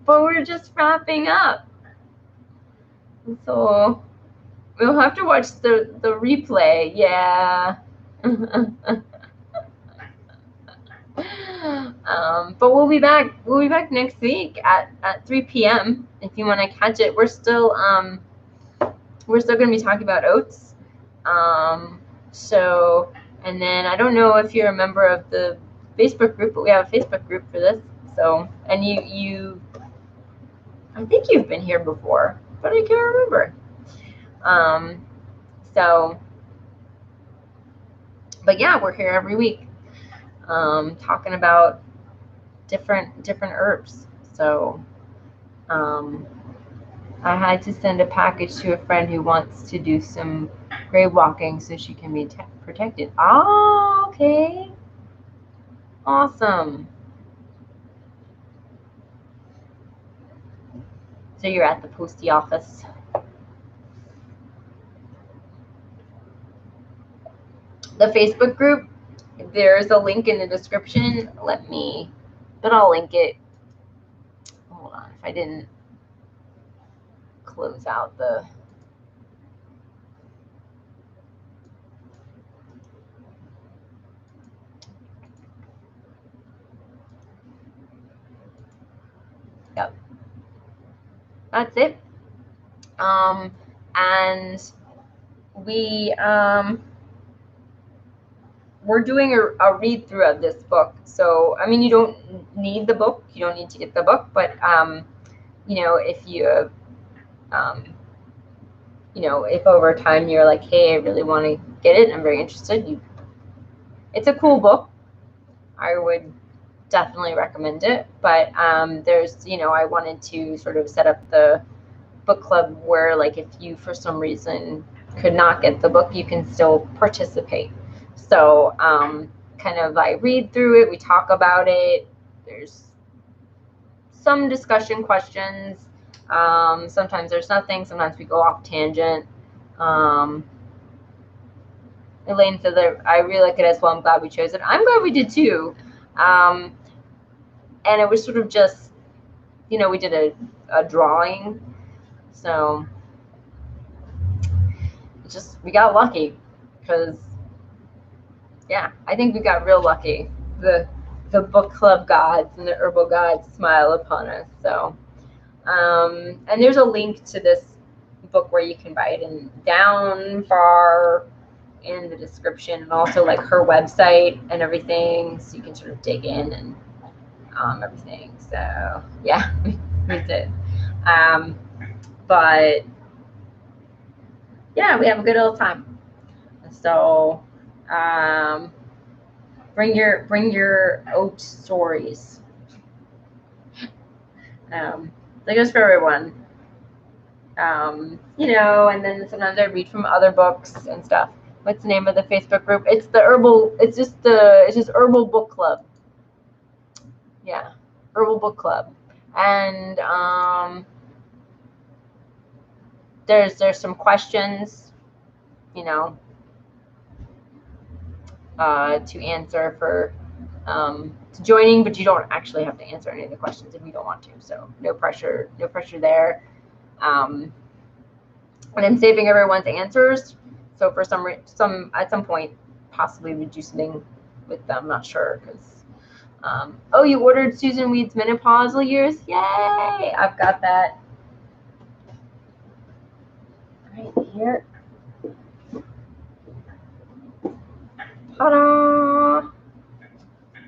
But we're just wrapping up, so we'll have to watch the replay. Yeah. But we'll be back next week at 3 p.m. if you want to catch it. We're still going to be talking about oats. So, and then I don't know if you're a member of the Facebook group, but we have a Facebook group for this. So, and you I think you've been here before, but I can't remember. So, but yeah, we're here every week, talking about different herbs. So, I had to send a package to a friend who wants to do some grave walking so she can be protected. Oh, okay. Awesome. So you're at the postie office. The Facebook group, there's a link in the description. But I'll link it. Hold on, if I didn't close out the... Yep. That's it. And we're doing a read through of this book. So, I mean, you don't need the book. You don't need to get the book. But, you know, if you, you know, if over time you're like, hey, I really want to get it, I'm very interested. It's a cool book. I would definitely recommend it. But there's, you know, I wanted to sort of set up the book club where, like, if you for some reason could not get the book, you can still participate. So kind of I read through it, we talk about it, there's some discussion questions, sometimes there's nothing, sometimes we go off tangent. Elaine said that I really like it as well. I'm glad we chose it. I'm glad we did too. And it was sort of just, you know, we did a drawing, so just we got lucky because, yeah, I think we got real lucky. The book club gods and the herbal gods smile upon us. So, and there's a link to this book where you can buy it in down far in the description, and also like her website and everything, so you can sort of dig in and everything. So yeah, we did. But yeah, we have a good old time. So bring your oat stories. Like just for everyone. You know, and then sometimes I read from other books and stuff. What's the name of the Facebook group? It's the Herbal. It's just Herbal Book Club. Yeah, Herbal Book Club, and there's some questions, you know, to answer for to joining, but you don't actually have to answer any of the questions if you don't want to. So no pressure there. And I'm saving everyone's answers. So for some at some point, possibly we do something with them. Not sure because. Oh, you ordered Susan Weed's menopausal years? Yay! I've got that right here. Ta-da!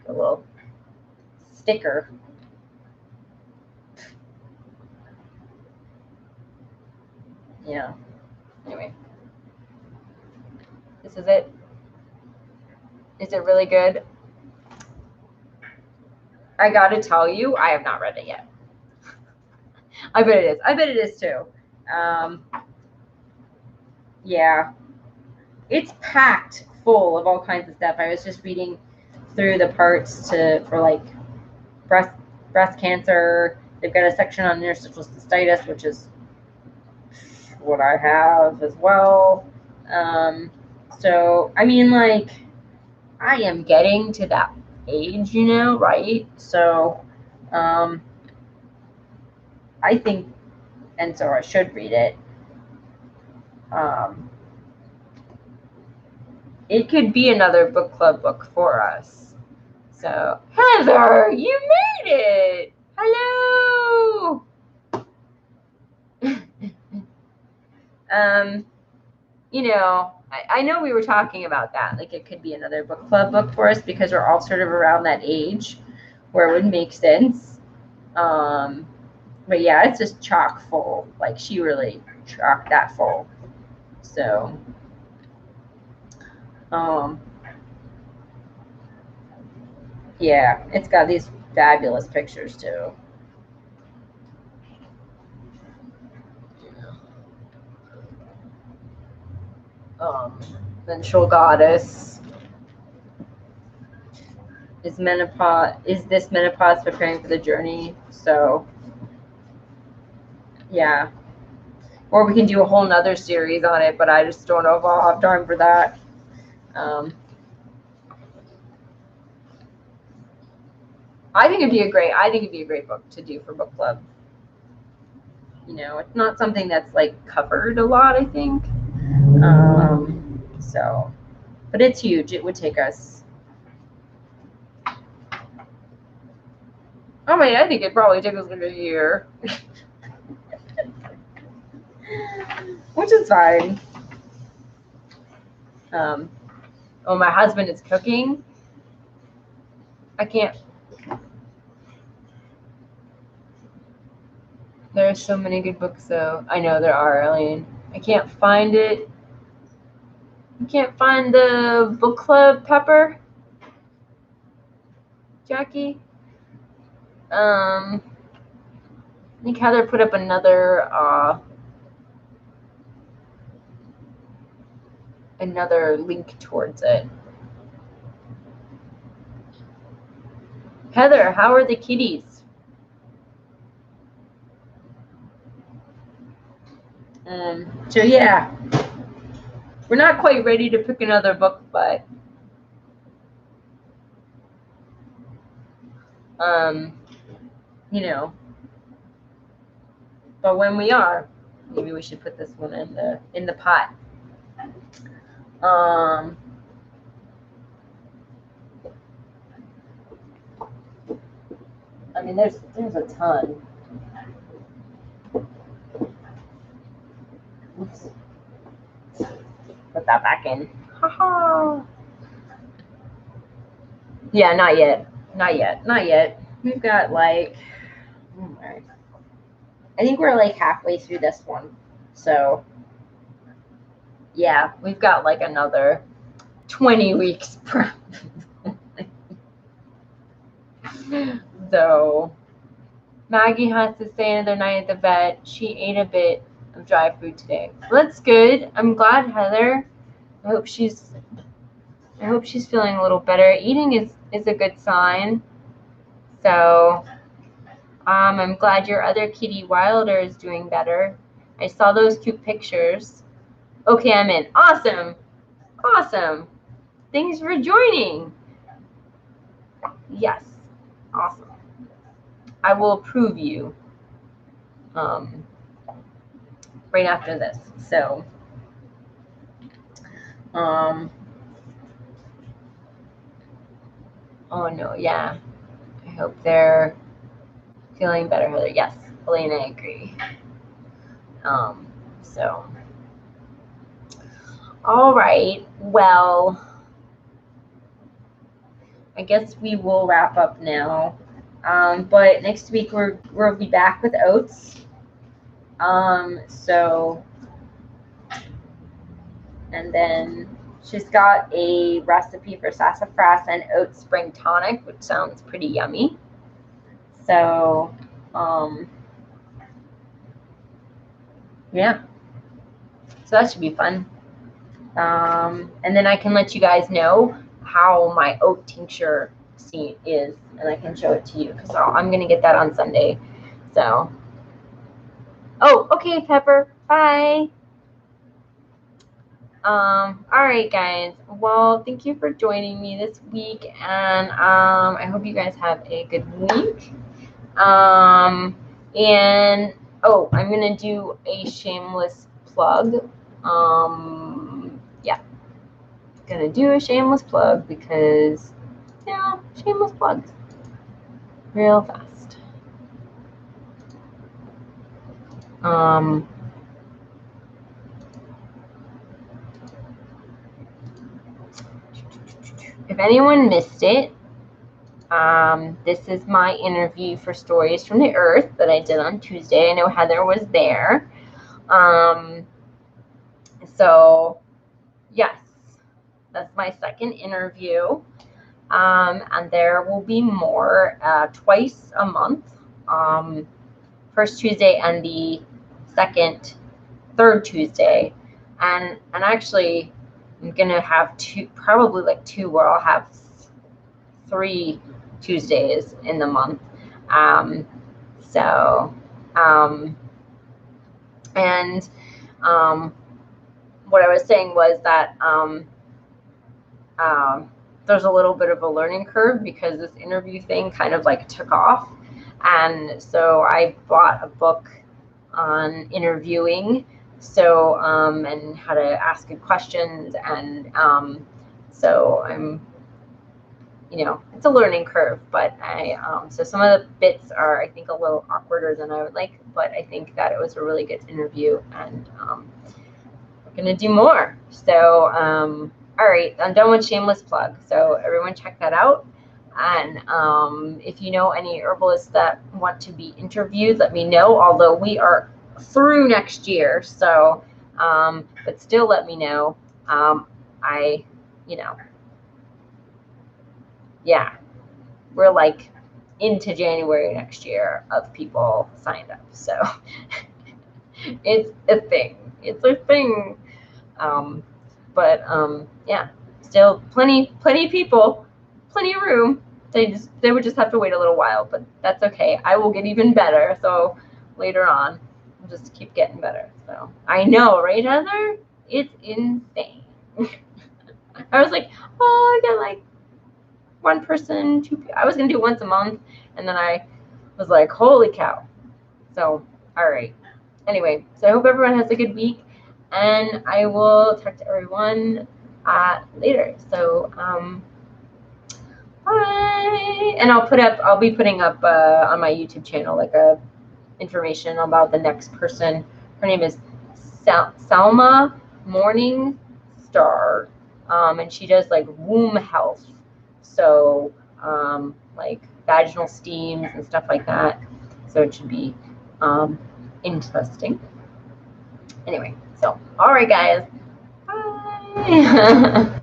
A little sticker. Yeah. Anyway, this is it. Is it really good? I gotta tell you, I have not read it yet. I bet it is. I bet it is too. Yeah. It's packed full of all kinds of stuff. I was just reading through the parts for like breast cancer. They've got a section on interstitial cystitis, which is what I have as well. So I mean, like, I am getting to that age, you know, right? So I think, and so I should read it. It could be another book club book for us. So, Heather, you made it. Hello. You know, I know we were talking about that. Like, it could be another book club book for us because we're all sort of around that age where it would make sense. But yeah, it's just chock full. Like, she really chocked that full. So, yeah, it's got these fabulous pictures too. Ventral goddess. Is this menopause preparing for the journey? So yeah. Or we can do a whole nother series on it, but I just don't know if I'll have time for that. I think it'd be a great book to do for book club. You know, it's not something that's like covered a lot, I think. So, but it's huge. It would take us. I mean, I think it'd probably take us like a year. which is fine. Oh, my husband is cooking. I can't. There are so many good books, though. I know there are, Eileen. I can't find it. You can't find the book club, Pepper? Jackie? I think Heather put up another link towards it. Heather, how are the kitties? So yeah, we're not quite ready to pick another book, but you know, but when we are, maybe we should put this one in the pot. I mean, there's a ton. Oops. Put that back in. Haha. Yeah, not yet. Not yet. Not yet. We've got like, I think we're like halfway through this one. So yeah, we've got like another 20 weeks. So Maggie has to stay another night at the vet. She ate a bit of dry food today. Well, that's good. I'm glad, Heather. I hope she's feeling a little better. Eating is a good sign. So I'm glad your other kitty Wilder is doing better. I saw those cute pictures. Okay, I'm in. Awesome. Awesome. Thanks for joining. Yes. Awesome. I will approve you right after this. So oh no, yeah. I hope they're feeling better, Heather. Yes, Elaine, I agree. So all right. Well, I guess we will wrap up now. But next week we'll be back with oats. So, and then she's got a recipe for sassafras and oat spring tonic, which sounds pretty yummy. So, yeah. So that should be fun. And then I can let you guys know how my oat tincture is, and I can show it to you because I'm gonna get that on Sunday. So, oh, okay, Pepper, bye. All right, guys. Well, thank you for joining me this week, and I hope you guys have a good week. And oh, I'm gonna do a shameless plug. Yeah, gonna do a shameless plug because, yeah, shameless plugs, real fast. If anyone missed it, this is my interview for Stories from the Earth that I did on Tuesday. I know Heather was there. So, yes, that's my second interview. And there will be more twice a month. First Tuesday and the third Tuesday. And actually, I'm going to have probably like two, where I'll have 3 Tuesdays in the month. What I was saying was that there's a little bit of a learning curve because this interview thing kind of like took off. And so I bought a book on interviewing, so and how to ask good questions, and so I'm you know, it's a learning curve, but so some of the bits are, I think, a little awkwarder than I would like, but I think that it was a really good interview, and we're going to do more. So, all right, I'm done with shameless plug. So everyone check that out. And if you know any herbalists that want to be interviewed, let me know, although we are through next year. So, but still let me know. You know, yeah, we're like into January next year of people signed up. So it's a thing. It's a thing. Yeah, still plenty of people, plenty of room. They would just have to wait a little while, but that's okay. I will get even better. So later on, we'll just keep getting better. So I know, right, Heather? It's insane. I was like, oh, I got like one person, I was gonna do once a month, and then I was like, holy cow. So all right. Anyway, so I hope everyone has a good week, and I will talk to everyone later. So bye. And I'll be putting up on my YouTube channel like a information about the next person. Her name is Salma Morningstar, and she does like womb health, so like vaginal steams and stuff like that. So it should be interesting. Anyway, so all right, guys. Bye.